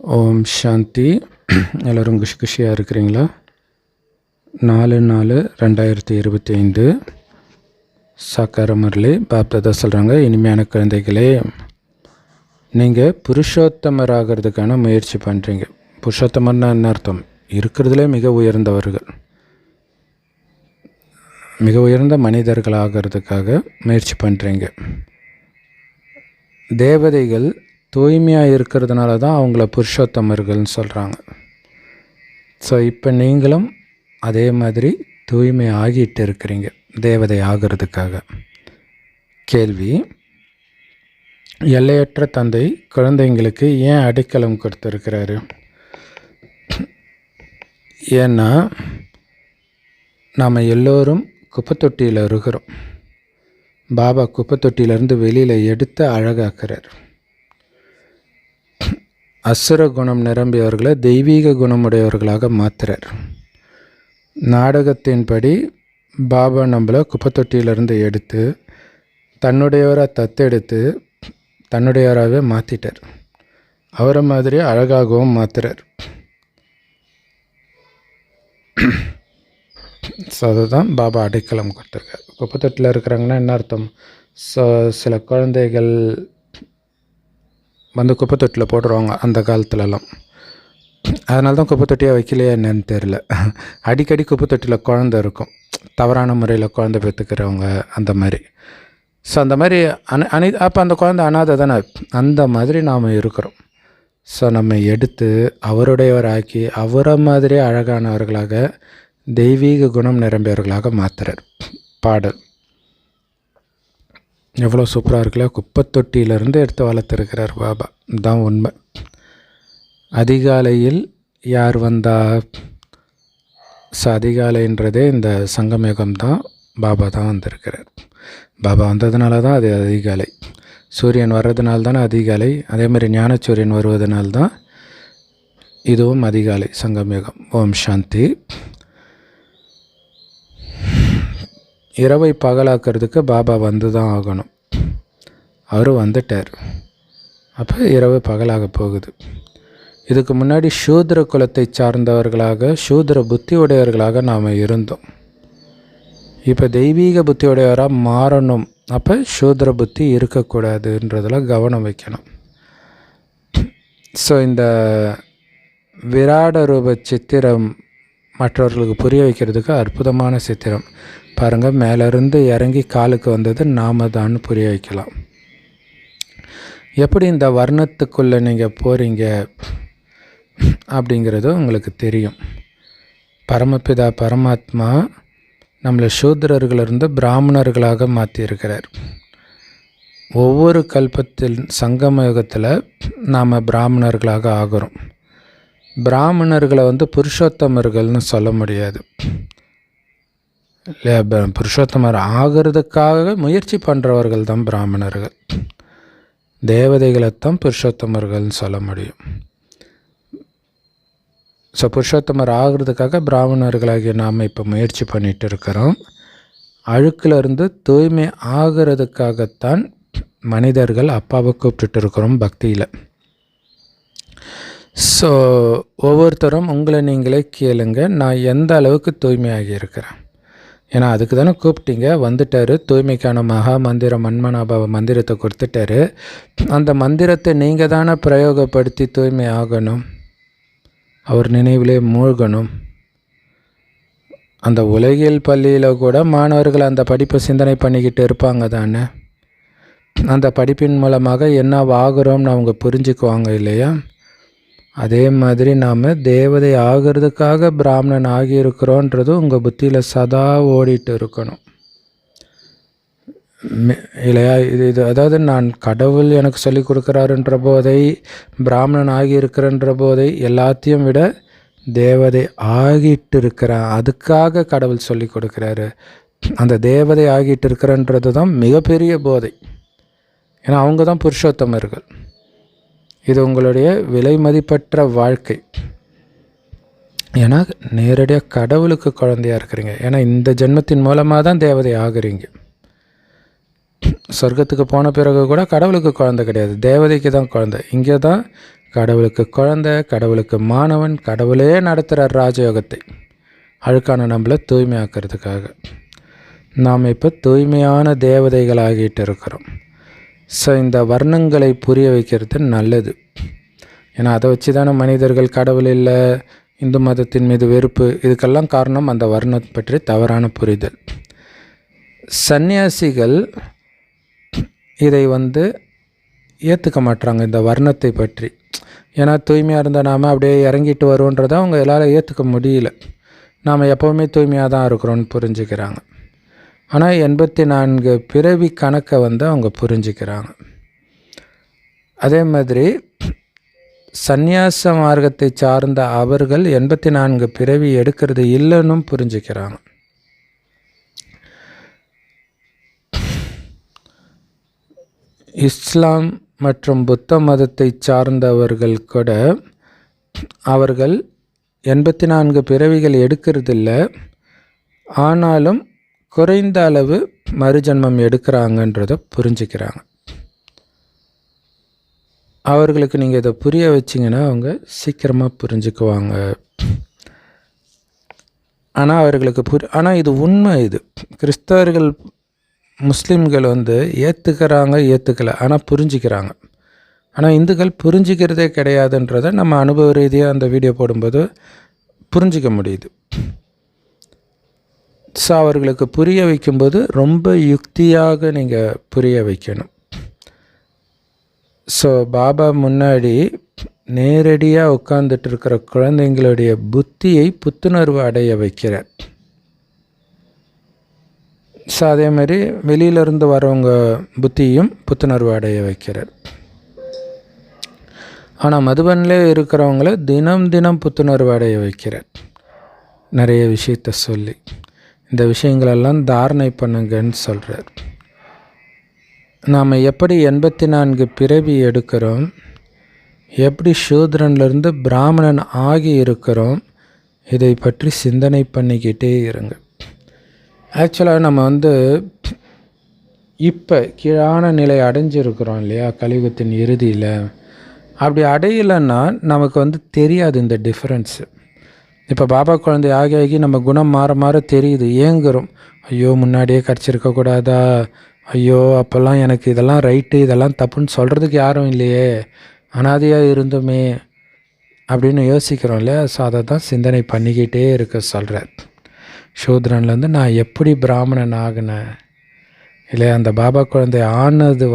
ஓம் சாந்தி. எல்லோரும் குஷியாக இருக்கிறீங்களா? 4/4/2025 சாக்கார முரளி பாப்தாதா சொல்கிறாங்க, இனிமையான குழந்தைகளே, நீங்கள் புருஷோத்தமராகிறதுக்கான முயற்சி பண்ணுறீங்க. புருஷோத்தமர்னா என்ன அர்த்தம்? இருக்கிறதுலே மிக உயர்ந்தவர்கள், மிக உயர்ந்த மனிதர்களாகிறதுக்காக முயற்சி பண்ணுறீங்க. தேவதைகள் தூய்மையாக இருக்கிறதுனால தான் அவங்கள புருஷோத்தமர்கள்னு சொல்கிறாங்க. ஸோ இப்போ நீங்களும் அதே மாதிரி தூய்மை ஆகிட்டு இருக்கிறீங்க தேவதை ஆகிறதுக்காக. கேள்வி: எல்லையற்ற தந்தை குழந்தைங்களுக்கு ஏன் அடைக்கலம் கொடுத்துருக்கிறாரு? ஏன்னா நாம் எல்லோரும் குப்பைத்தொட்டியில் இருக்கிறோம். பாபா குப்பைத்தொட்டியிலேருந்து வெளியில் எடுத்து அழகாக்குறார். அசுர குணம் நிரம்பியவர்களை தெய்வீக குணமுடையவர்களாக மாற்றுறார். நாடகத்தின்படி பாபா நம்மளை குப்பைத்தொட்டியிலேருந்து எடுத்து தன்னுடையவராக தத்தெடுத்து தன்னுடையவராகவே மாற்றிட்டார். அவரை மாதிரி அழகாகவும் மாற்றுறார். ஸோ அதுதான் பாபா அடைக்கலம் கொடுத்துருக்கார். குப்பைத்தொட்டியில் இருக்கிறாங்கன்னா என்ன அர்த்தம்? ஸோ சில குழந்தைகள் வந்து குப்பைத்தொட்டியில் போடுறவங்க அந்த காலத்துலலாம். அதனால தான் குப்பைத்தொட்டியாக வைக்கலையா என்னன்னு தெரில. அடிக்கடி குப்பைத்தொட்டியில் குழந்தை இருக்கும், தவறான முறையில் குழந்தை பெற்றுக்கிறவங்க அந்த மாதிரி. ஸோ அந்த மாதிரி அப்போ அந்த குழந்தை அனாதை தானே, அந்த மாதிரி நாம் இருக்கிறோம். ஸோ நம்ம எடுத்து அவருடையவராக்கி அவரை மாதிரி அழகானவர்களாக தெய்வீக குணம் நிரம்பியவர்களாக மாற்றுறார். பாடல் எவ்வளோ சூப்பராக இருக்குல்ல. குப்பைத்தொட்டியிலேருந்து எடுத்து வளர்த்துருக்கிறார் பாபா. இதுதான் உண்மை. அதிகாலையில் யார் வந்தா? ஸோ அதிகாலைன்றதே இந்த சங்கமயுகம் தான். பாபா தான் வந்திருக்கிறார். பாபா வந்ததுனால தான் அது அதிகாலை. சூரியன் வர்றதுனால தானே அதிகாலை. அதேமாதிரி ஞானசூரியன் வருவதனால தான் இதுவும் அதிகாலை, சங்கமயுகம். ஓம் சாந்தி. இரவை பகலாக்கிறதுக்கு பாபா வந்து தான் ஆகணும். அவர் வந்துட்டார். அப்போ இரவு பகலாக போகுது. இதுக்கு முன்னாடி சூத்திர குலத்தை சார்ந்தவர்களாக சூத்திர புத்தி உடையவர்களாக நாம் இருந்தோம். இப்போ தெய்வீக புத்தி உடையவராக மாறணும். அப்போ சூத்திர புத்தி இருக்கக்கூடாதுன்றதில் கவனம் வைக்கணும். ஸோ இந்த விராட ரூப சித்திரம் மற்றவர்களுக்கு புரிய வைக்கிறதுக்கு அற்புதமான சித்திரம். பாருங்கள், மேலேருந்து இறங்கி காலுக்கு வந்தது நாம தான் புரிய வைக்கலாம். எப்படி இந்த வர்ணத்துக்குள்ளே நீங்கள் போகிறீங்க அப்படிங்கிறது உங்களுக்கு தெரியும். பரமபிதா பரமாத்மா நம்மளை சூத்திரர்களிருந்து பிராமணர்களாக மாற்றியிருக்கிறார். ஒவ்வொரு கல்பத்தில் சங்கம யுகத்தில் நாம் பிராமணர்களாக ஆகிறோம். பிராமணர்களை புருஷோத்தமர்கள்னு சொல்ல முடியாது. புருஷோத்தமர் ஆகிறதுக்காக முயற்சி பண்ணுறவர்கள் தான் பிராமணர்கள். தேவதைகளைத்தான் புருஷோத்தமர்கள்னு சொல்ல முடியும். ஸோ புருஷோத்தமர் ஆகிறதுக்காக பிராமணர்களாகிய நாம் இப்போ முயற்சி பண்ணிகிட்டு இருக்கிறோம். அழுக்கிலிருந்து தூய்மை ஆகிறதுக்காகத்தான் மனிதர்கள் அப்பாவை கூப்பிட்டுட்டு இருக்கிறோம் பக்தியில். ஸோ ஒவ்வொருத்தரும் உங்களை நீங்களே கேளுங்க, நான் எந்த அளவுக்கு தூய்மையாகி இருக்கிறேன். ஏன்னா அதுக்கு தானே கூப்பிட்டீங்க. வந்துட்டார். தூய்மைக்கான மகா மந்திரம் மன்மனாபாவ மந்திரத்தை கொடுத்துட்டாரு. அந்த மந்திரத்தை நீங்கள் தானே பிரயோகப்படுத்தி தூய்மை ஆகணும். அவர் நினைவிலே மூழ்கணும். அந்த உலகியல் பள்ளியில் கூட மாணவர்கள் அந்த படிப்பை சிந்தனை பண்ணிக்கிட்டு இருப்பாங்க தானே. அந்த படிப்பின் மூலமாக என்ன ஆகிறோம்னு அவங்க புரிஞ்சுக்குவாங்க இல்லையா? அதே மாதிரி நாம் தேவதை ஆகிறதுக்காக பிராமணன் ஆகியிருக்கிறோன்றது உங்கள் புத்தியில் சதா ஓடிட்டு இருக்கணும் இல்லையா? இது அதாவது நான் கடவுள் எனக்கு சொல்லி கொடுக்குறாருன்ற போதை, பிராமணன் ஆகியிருக்கிறன்ற போதை, எல்லாத்தையும் விட தேவதை ஆகிட்டு இருக்கிறேன் அதுக்காக கடவுள் சொல்லி கொடுக்குறாரு. அந்த தேவதை ஆகிட்டு இருக்கிறன்றது தான் மிகப்பெரிய போதை. ஏன்னா அவங்க தான் புருஷோத்தமர்கள். இது உங்களுடைய விலை மதிப்பற்ற வாழ்க்கை. ஏன்னா நேரடியாக கடவுளுக்கு குழந்தையாக இருக்கிறீங்க. ஏன்னா இந்த ஜென்மத்தின் மூலமாக தான் தேவதை ஆகுறீங்க. சொர்க்கத்துக்கு போன பிறகு கூட கடவுளுக்கு குழந்தை கிடையாது, தேவதைக்கு தான் குழந்தை. இங்கே தான் கடவுளுக்கு குழந்தை, கடவுளுக்கு மாணவன், கடவுளே நடத்துகிறார் ராஜயோகத்தை. அழுக்கான நம்மளை தூய்மையாக்கிறதுக்காக. நாம் இப்போ தூய்மையான தேவதைகளாகிட்டு இருக்கிறோம். ஸோ இந்த வர்ணங்களை புரிய வைக்கிறது நல்லது. ஏன்னா அதை வச்சு தானே மனிதர்கள் கடவுள் இல்லை, இந்து மதத்தின் மீது வெறுப்பு, இதுக்கெல்லாம் காரணம் அந்த வர்ணம் பற்றி தவறான புரிதல். சந்நியாசிகள் இதை ஏற்றுக்க மாட்டுறாங்க இந்த வர்ணத்தை பற்றி. ஏன்னா தூய்மையாக இருந்தால் நாம் அப்படியே இறங்கிட்டு வருவோன்றதை அவங்க எல்லாரும் ஏற்றுக்க முடியல. நாம் எப்போவுமே தூய்மையாக தான் இருக்கிறோன்னு புரிஞ்சுக்கிறாங்க. ஆனால் 84 பிறவி கணக்கை அவங்க புரிஞ்சுக்கிறாங்க. அதே மாதிரி சந்நியாச மார்க்கத்தை சார்ந்த அவர்கள் 84 பிறவி எடுக்கிறது இல்லைன்னு புரிஞ்சுக்கிறாங்க. இஸ்லாம் மற்றும் புத்த மதத்தை சார்ந்தவர்கள் கூட அவர்கள் 84 பிறவிகள் எடுக்கிறதில்ல, ஆனாலும் குறைந்த அளவு மறுஜன்மம் எடுக்கிறாங்கன்றதை புரிஞ்சுக்கிறாங்க. அவர்களுக்கு நீங்கள் இதை புரிய வச்சிங்கன்னா அவங்க சீக்கிரமாக புரிஞ்சுக்குவாங்க. ஆனால் அவர்களுக்கு ஆனால் இது உண்மை. இது கிறிஸ்தவர்கள் முஸ்லீம்கள் ஏற்றுக்கலை, ஆனால் புரிஞ்சிக்கிறாங்க. ஆனால் இந்துக்கள் புரிஞ்சிக்கிறதே கிடையாதுன்றதை நம்ம அனுபவ ரீதியாக அந்த வீடியோ போடும்போது புரிஞ்சிக்க முடியுது. ஸோ அவர்களுக்கு புரிய வைக்கும்போது ரொம்ப யுக்தியாக நீங்கள் புரிய வைக்கணும். ஸோ பாபா முன்னாடி நேரடியாக உட்கார்ந்துட்டு இருக்கிற குழந்தைங்களுடைய புத்தியை புத்துணர்வு அடைய வைக்கிறார். ஸோ அதே மாதிரி வெளியிலிருந்து வரவங்க புத்தியும் புத்துணர்வு அடைய வைக்கிறார். ஆனால் மதுபனிலே இருக்கிறவங்கள தினம் தினம் புத்துணர்வு அடைய வைக்கிறார். நிறைய விஷயத்த சொல்லி இந்த விஷயங்களெல்லாம் தாரணை பண்ணுங்கன்னு சொல்கிறார். நாம் எப்படி 84 பிறவி எடுக்கிறோம், எப்படி சூத்ரன்லேருந்து பிராமணன் ஆகி இருக்கிறோம், இதை பற்றி சிந்தனை பண்ணிக்கிட்டே இருங்க. ஆக்சுவலாக நம்ம இப்போ கீழான நிலை அடைஞ்சிருக்கிறோம் இல்லையா, கலியுகத்தின் இறுதியில். அப்படி அடையலைன்னா நமக்கு தெரியாது இந்த டிஃப்ரென்ஸு. இப்போ பாபா குழந்தை ஆகி நம்ம குணம் மாற மாற தெரியுது, ஏங்குறோம். ஐயோ முன்னாடியே கிடச்சிருக்கக்கூடாதா, ஐயோ அப்போல்லாம் எனக்கு இதெல்லாம் ரைட்டு இதெல்லாம் தப்புன்னு சொல்கிறதுக்கு யாரும் இல்லையே, அனாதையாக இருந்தோமே அப்படின்னு யோசிக்கிறோம் இல்லையா. ஸோ அதை தான் சிந்தனை பண்ணிக்கிட்டே இருக்க சொல்கிறார். சூத்ரன்லேருந்து நான் எப்படி பிராமணன் ஆகினேன் இல்லையா, அந்த பாபா குழந்தை ஆனது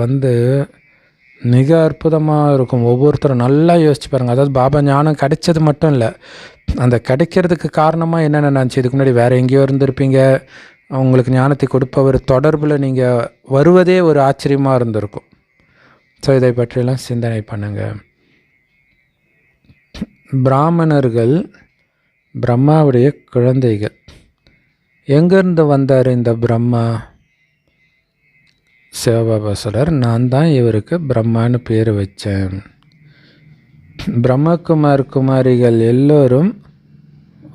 மிக அற்புதமாக இருக்கும். ஒவ்வொருத்தரும் நல்லா யோசிச்சு பாருங்கள். அதாவது பாபா ஞானம் கிடைச்சது மட்டும் இல்லை, அந்த கிடைக்கிறதுக்கு காரணமாக என்னென்ன நினச்சி இதுக்கு முன்னாடி வேறு எங்கேயோ இருந்திருப்பீங்க, அவங்களுக்கு ஞானத்தை கொடுப்பவர் தொடர்பில் நீங்கள் வருவதே ஒரு ஆச்சரியமாக இருந்திருக்கும். ஸோ இதை பற்றியெல்லாம் சிந்தனை பண்ணுங்கள். பிராமணர்கள் பிரம்மாவுடைய குழந்தைகள். எங்கேருந்து வந்தார் இந்த பிரம்மா? சிவபாபா சொல்கிறார், நான் தான் இவருக்கு பிரம்மான்னு பேர் வச்சேன். பிரம்மகுமார் குமாரிகள் எல்லோரும்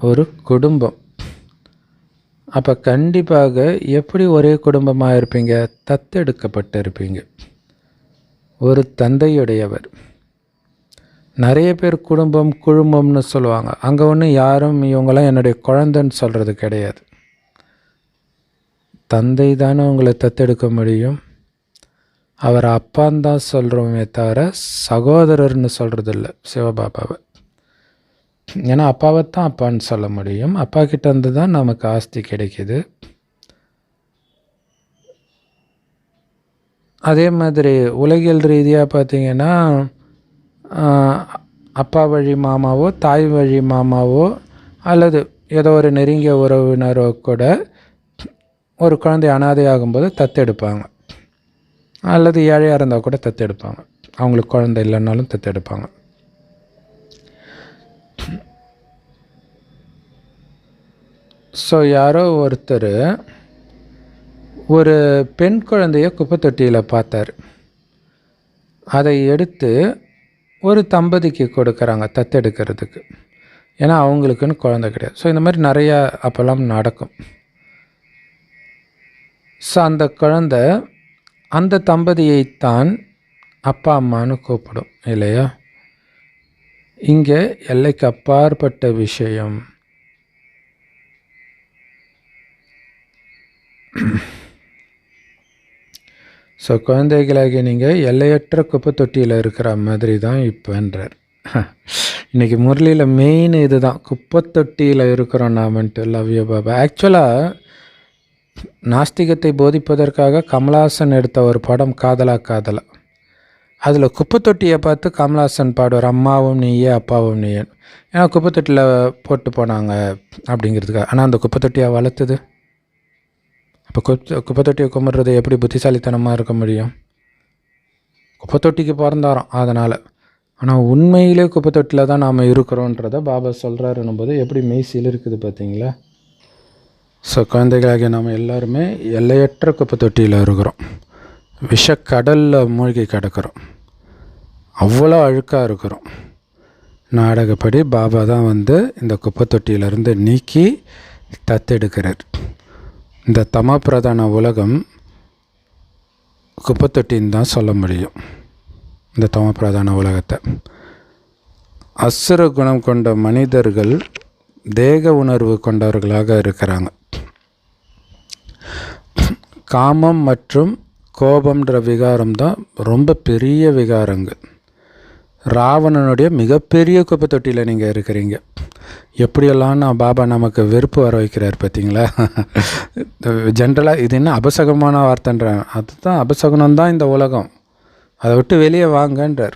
ஒரு குடும்பம். அப்போ கண்டிப்பாக எப்படி ஒரே குடும்பமாக இருப்பீங்க? தத்தெடுக்கப்பட்டு இருப்பீங்க. ஒரு தந்தையுடையவர். நிறைய பேர் குடும்பம் குழுமம்னு சொல்லுவாங்க. அங்கே ஒன்றும் யாரும் இவங்களாம் என்னுடைய குழந்தைன்னு சொல்கிறது கிடையாது. தந்தை தானே உங்களை தத்தெடுக்க முடியும். அவர் அப்பான்னு தான் சொல்கிறோமே தவிர சகோதரர்னு சொல்கிறது இல்லை சிவபாபாவை. ஏன்னா அப்பாவை தான் அப்பான்னு சொல்ல முடியும். அப்பா கிட்டேருந்து தான் நமக்கு ஆஸ்தி கிடைக்கிது. அதே மாதிரி உலகியல் ரீதியாக பார்த்திங்கன்னா அப்பா வழி மாமாவோ தாய் வழி மாமாவோ அல்லது ஏதோ ஒரு நெருங்கிய உறவினரோ கூட ஒரு குழந்தை அனாதையாகும்போது தத்தெடுப்பாங்க. அல்லது ஏழையாக இருந்தால் கூட தத்தெடுப்பாங்க. அவங்களுக்கு குழந்தை இல்லைன்னாலும் தத்தெடுப்பாங்க. ஸோ யாரோ ஒருத்தர் ஒரு பெண் குழந்தைய குப்பை தொட்டியில் பார்த்தார். அதை எடுத்து ஒரு தம்பதிக்கு கொடுக்குறாங்க தத்தெடுக்கிறதுக்கு. ஏன்னா அவங்களுக்குன்னு குழந்தை கிடையாது. ஸோ இந்த மாதிரி நிறையா அப்போல்லாம் நடக்கும். ஸோ அந்த குழந்தை அந்த தம்பதியைத்தான் அப்பா அம்மானு கூப்பிடும் இல்லையா. இங்கே எல்லைக்கு அப்பாற்பட்ட விஷயம். ஸோ குழந்தைகளாகிய நீங்கள் எல்லையற்ற குப்பை தொட்டியில் இருக்கிற மாதிரி தான் இப்போன்றார். இன்றைக்கி முரளியில் மெயின் இது தான், குப்பை தொட்டியில் இருக்கிறோம் நாமன்ட்டு. Love you Baba. ஆக்சுவலாக நாஸ்திகத்தை போதிப்பதற்காக கமலஹாசன் எடுத்த ஒரு படம் காதலா காதலா, அதில் குப்பை தொட்டியை பார்த்து கமலஹாசன் பாடுவார், அம்மாவும் நீயே அப்பாவும் நீயே. ஏன்னா குப்பை தொட்டியில் போட்டு போனாங்க அப்படிங்கிறதுக்காக. ஆனால் அந்த குப்பை தொட்டியை வளர்த்துது. இப்போ குப்பை தொட்டியை கும்பிட்றது எப்படி புத்திசாலித்தனமாக இருக்க முடியும்? குப்பை தொட்டிக்கு பிறந்தாரோம் அதனால். ஆனால் உண்மையிலே குப்பை தொட்டியில் தான் நாம் இருக்கிறோன்றதை பாபா சொல்கிறாருன்னும் போது எப்படி மெய்சில் இருக்குது பார்த்தீங்களா? ஸோ குழந்தைகளாகிய நாம் எல்லாருமே எல்லையற்ற குப்பை தொட்டியில் இருக்கிறோம். விஷக்கடலில் மூழ்கி கிடக்கிறோம். அவ்வளோ அழுக்காக இருக்கிறோம். நாடகப்படி பாபா தான் வந்து இந்த குப்பை தொட்டியிலேருந்து நீக்கி தத்தெடுக்கிறார். இந்த தமப்பிரதான உலகம் குப்பை தொட்டின்னு தான் சொல்ல முடியும். இந்த தமப்பிரதான உலகத்தை அசுர குணம் கொண்ட மனிதர்கள் தேக உணர்வு கொண்டவர்களாக இருக்கிறாங்க. காமம் மற்றும் கோபம்ன்ற விகாரம் தான் ரொம்ப பெரிய விகாரங்கள். ராவணனுடைய மிகப்பெரிய குப்பை தொட்டியில் நீங்கள் இருக்கிறீங்க. எப்படியெல்லாம் பாபா நமக்கு வெறுப்பு வர வைக்கிறார் பார்த்தீங்களா? ஜென்ரலாக இது என்ன அபசகமான வார்த்தைன்றாங்க. அதுதான் அபசகுனம்தான் இந்த உலகம். அதை விட்டு வெளியே வாங்கன்றார்.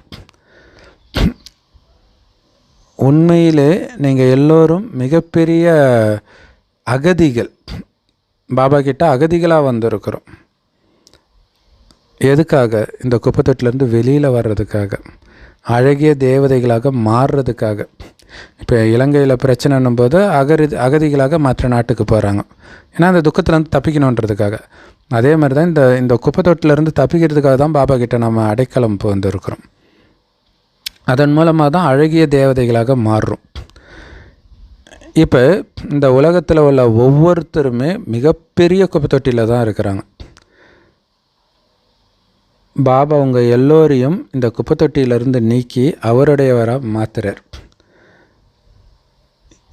உண்மையிலே நீங்கள் எல்லோரும் மிகப்பெரிய அகதிகள். பாபா கிட்ட அகதிகளாக வந்திருக்கிறோம். எதுக்காக? இந்த குப்பத்தொட்டிலேருந்து வெளியில் வர்றதுக்காக, அழகிய தேவதைகளாக மாறுறதுக்காக. இப்போ இலங்கையில் பிரச்சனைன்னும் போது அகதிகளாக மற்ற நாட்டுக்கு போகிறாங்க. ஏன்னா அந்த துக்கத்துலேருந்து தப்பிக்கணுன்றதுக்காக. அதே மாதிரி தான் இந்த குப்பத்தொட்டிலேருந்து தப்பிக்கிறதுக்காக தான் பாபா கிட்ட நம்ம அடைக்கலம் வந்துருக்கிறோம். அதன் மூலமாக தான் அழகிய தேவதைகளாக மாறுறோம். இப்போ இந்த உலகத்தில் உள்ள ஒவ்வொருத்தருமே மிகப்பெரிய குப்பத்தொட்டியில் தான் இருக்கிறாங்க. பாபா உங்கள் எல்லோரையும் இந்த குப்பத்தொட்டியிலிருந்து நீக்கி அவருடையவராக மாற்றுறார்.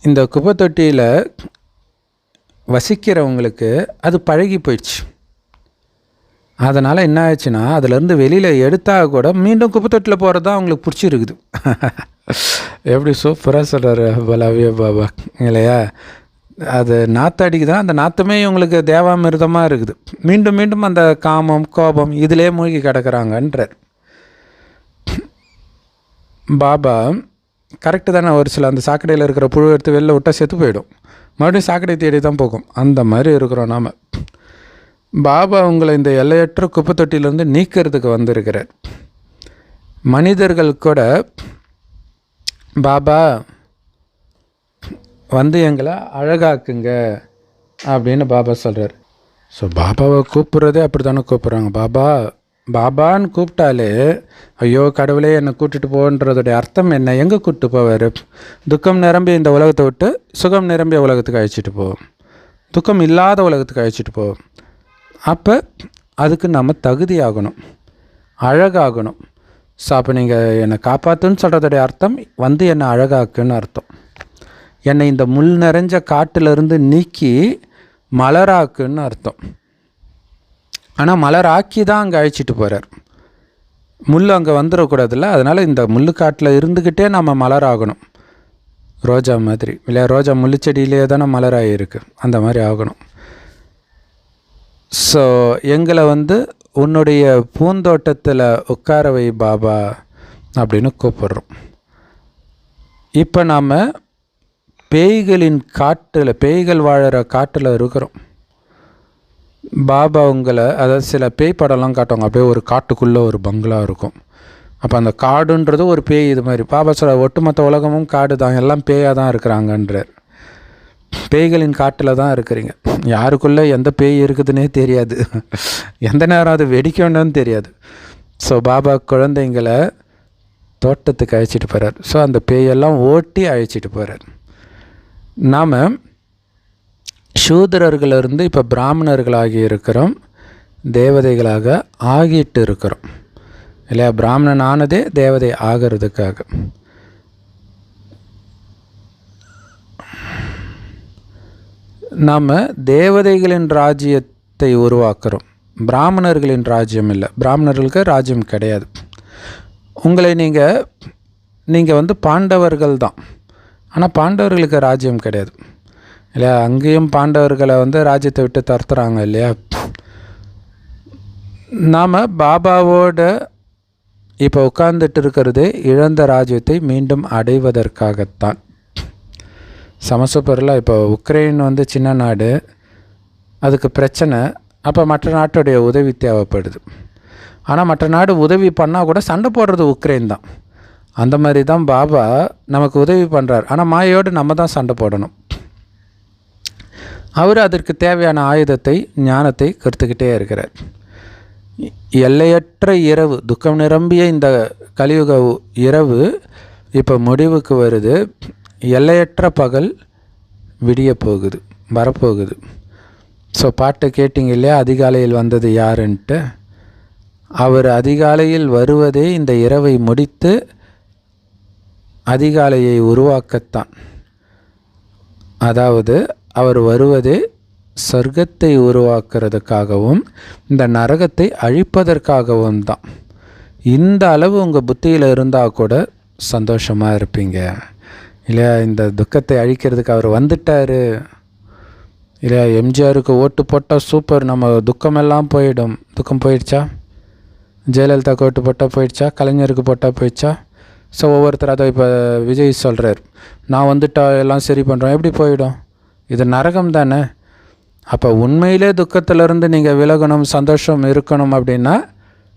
இந்த குப்பத்தொட்டியில் வசிக்கிறவங்களுக்கு அது பழகி போயிடுச்சு. அதனால் என்ன ஆயிடுச்சுன்னா, அதிலேருந்து வெளியில் எடுத்தால் கூட மீண்டும் குப்பத்தொட்டியில் போகிறது தான் அவங்களுக்கு பிடிச்சிருக்குது. எப்படி சூப்பராக சொல்கிறாரு பலாவிய பாபா இல்லையா? அது நாற்று அடிக்குதுன்னா அந்த நாற்றுமே இவங்களுக்கு தேவாமிர்தமாக இருக்குது. மீண்டும் மீண்டும் அந்த காமம் கோபம் இதிலே மூழ்கி கிடக்கிறாங்கன்றார் பாபா. கரெக்டு தானே? ஒரு சில அந்த சாக்கடையில் இருக்கிற புழு எடுத்து வெளில விட்டால் செத்து போயிடும், மறுபடியும் சாக்கடை தேடி தான் போகும். அந்த மாதிரி இருக்கிறோம் நாம். பாபா உங்களை இந்த எல்லையற்ற குப்பை தொட்டியிலேருந்து நீக்கிறதுக்கு வந்திருக்கிறார். மனிதர்கள் கூட பாபா வந்து எங்களை அழகாக்குங்க அப்படின்னு பாபா சொல்கிறார். ஸோ பாபாவை கூப்பிட்றதே அப்படி தானே கூப்பிட்றாங்க. பாபா பாபான்னு கூப்பிட்டாலே ஐயோ கடவுளே என்னை கூப்பிட்டுட்டு போன்றதுடைய அர்த்தம் என்ன? எங்கே கூப்பிட்டு போவார்? துக்கம் நிரம்பி இந்த உலகத்தை விட்டு சுகம் நிரம்பிய உலகத்துக்கு அழைச்சிட்டு போவோம், துக்கம் இல்லாத உலகத்துக்கு அழைச்சிட்டு போவோம். அப்போ அதுக்கு நம்ம தகுதி ஆகணும், அழகாகணும். ஸோ அப்போ நீங்கள் என்னை காப்பாற்றுன்னு சொல்கிறதுடைய அர்த்தம் வந்து என்னை அழகாக்குன்னு அர்த்தம். என்னை இந்த முள் நிறைஞ்ச காட்டிலிருந்து நீக்கி மலராக்குன்னு அர்த்தம். ஆனால் மலராக்கி தான் அங்கே அழைச்சிட்டு போகிறார். முள் அங்கே வந்துடக்கூடாதுல்ல. அதனால் இந்த முள்ளுக்காட்டில் இருந்துக்கிட்டே நம்ம மலராகணும். ரோஜா மாதிரி இல்லையா? ரோஜா முள்ளுச்செடியிலே தானே மலராகிருக்கு. அந்த மாதிரி ஆகணும். ஸோ எங்களை வந்து உன்னுடைய பூந்தோட்டத்தில் உட்கார வை பாபா அப்படின்னு கூப்பிட்றோம். இப்போ நாம் பேய்களின் காட்டில், பேய்கள் வாழற காட்டில் இருக்கிறோம். பாபா உங்களை, அதாவது சில பேய் படம்லாம் காட்டுவாங்க, அப்படியே ஒரு காட்டுக்குள்ளே ஒரு பங்களா இருக்கும். அப்போ அந்த காடுன்றது ஒரு பேய். இது மாதிரி பாபா சொல்ல ஒட்டுமொத்த உலகமும் காடு தான், எல்லாம் பேயாக தான் இருக்கிறாங்கன்றார். பேய்களின் காட்டில் தான் இருக்கிறீங்க. யாருக்குள்ளே எந்த பேய் இருக்குதுன்னே தெரியாது, எந்த நேரம் அது வெடிக்கணும்னு தெரியாது. ஸோ பாபா குழந்தைங்களை தோட்டத்துக்கு அழைச்சிட்டு போகிறார். ஸோ அந்த பேயெல்லாம் ஓட்டி அழைச்சிட்டு போகிறார். நாம் சூத்திரர்களிருந்து இப்போ பிராமணர்களாகி இருக்கிறோம், தேவதைகளாக ஆகிட்டு இருக்கிறோம் இல்லையா? பிராமணன் ஆனதே தேவதை ஆகிறதுக்காக. நாம் தேவதைகளின் ராஜ்யத்தை உருவாக்குறோம், பிராமணர்களின் ராஜ்யம் இல்லை. பிராமணர்களுக்கு ராஜ்யம் கிடையாது. உங்களை நீங்கள் பாண்டவர்கள் தான், ஆனால் பாண்டவர்களுக்கு ராஜ்யம் கிடையாது இல்லையா? அங்கேயும் பாண்டவர்களை ராஜ்யத்தை விட்டு துரத்துறாங்க இல்லையா? நாம் பாபாவோட இப்போ உட்கார்ந்துட்டு இருக்கிறது இழந்த ராஜ்யத்தை மீண்டும் அடைவதற்காகத்தான். சமசூப்பரில் இப்போ உக்ரைன் சின்ன நாடு, அதுக்கு பிரச்சனை. அப்போ மற்ற நாட்டுடைய உதவி தேவைப்படுது. ஆனால் மற்ற நாடு உதவி பண்ணால் கூட சண்டை போடுறது உக்ரைன் தான். அந்த மாதிரி தான் பாபா நமக்கு உதவி பண்ணுறார். ஆனால் மாயோடு நம்ம தான் சண்டை போடணும். அவர் அதற்கு தேவையான ஆயுதத்தை, ஞானத்தை கற்றுக்கிட்டே இருக்கிறார். எல்லையற்ற இரவு, துக்கம் நிரம்பிய இந்த கலியுக இரவு இப்போ முடிவுக்கு வருது. எல்லையற்ற பகல் விடிய போகுது, வரப்போகுது. ஸோ பாட்டு கேட்டிங்க இல்லையா, அதிகாலையில் வந்தது யாருன்ட்டு. அவர் அதிகாலையில் வருவதே இந்த இரவை முடித்து அதிகாலையை உருவாக்கத்தான். அதாவது அவர் வருவதே சொர்க்கத்தை உருவாக்குறதுக்காகவும் இந்த நரகத்தை அழிப்பதற்காகவும் தான். இந்த அளவு உங்கள் புத்தியில் இருந்தால் கூட சந்தோஷமாக இருப்பீங்க இல்லையா? இந்த துக்கத்தை அழிக்கிறதுக்கு அவர் வந்துட்டார் இல்லையா? எம்ஜிஆருக்கு ஓட்டு போட்டால் சூப்பர், நம்ம துக்கமெல்லாம் போயிடும். துக்கம் போயிடுச்சா? ஜெயலலிதாவுக்கு ஓட்டு போட்டால் போயிடுச்சா? கலைஞருக்கு போட்டால் போயிடுச்சா? ஸோ ஒவ்வொருத்தர் அதை இப்போ விஜய் சொல்கிறார், நான் வந்துட்டா எல்லாம் சரி பண்ணுறோம். எப்படி போயிடும்? இது நரகம் தானே. அப்போ உண்மையிலே துக்கத்திலிருந்து நீங்கள் விலகணும், சந்தோஷம் இருக்கணும் அப்படின்னா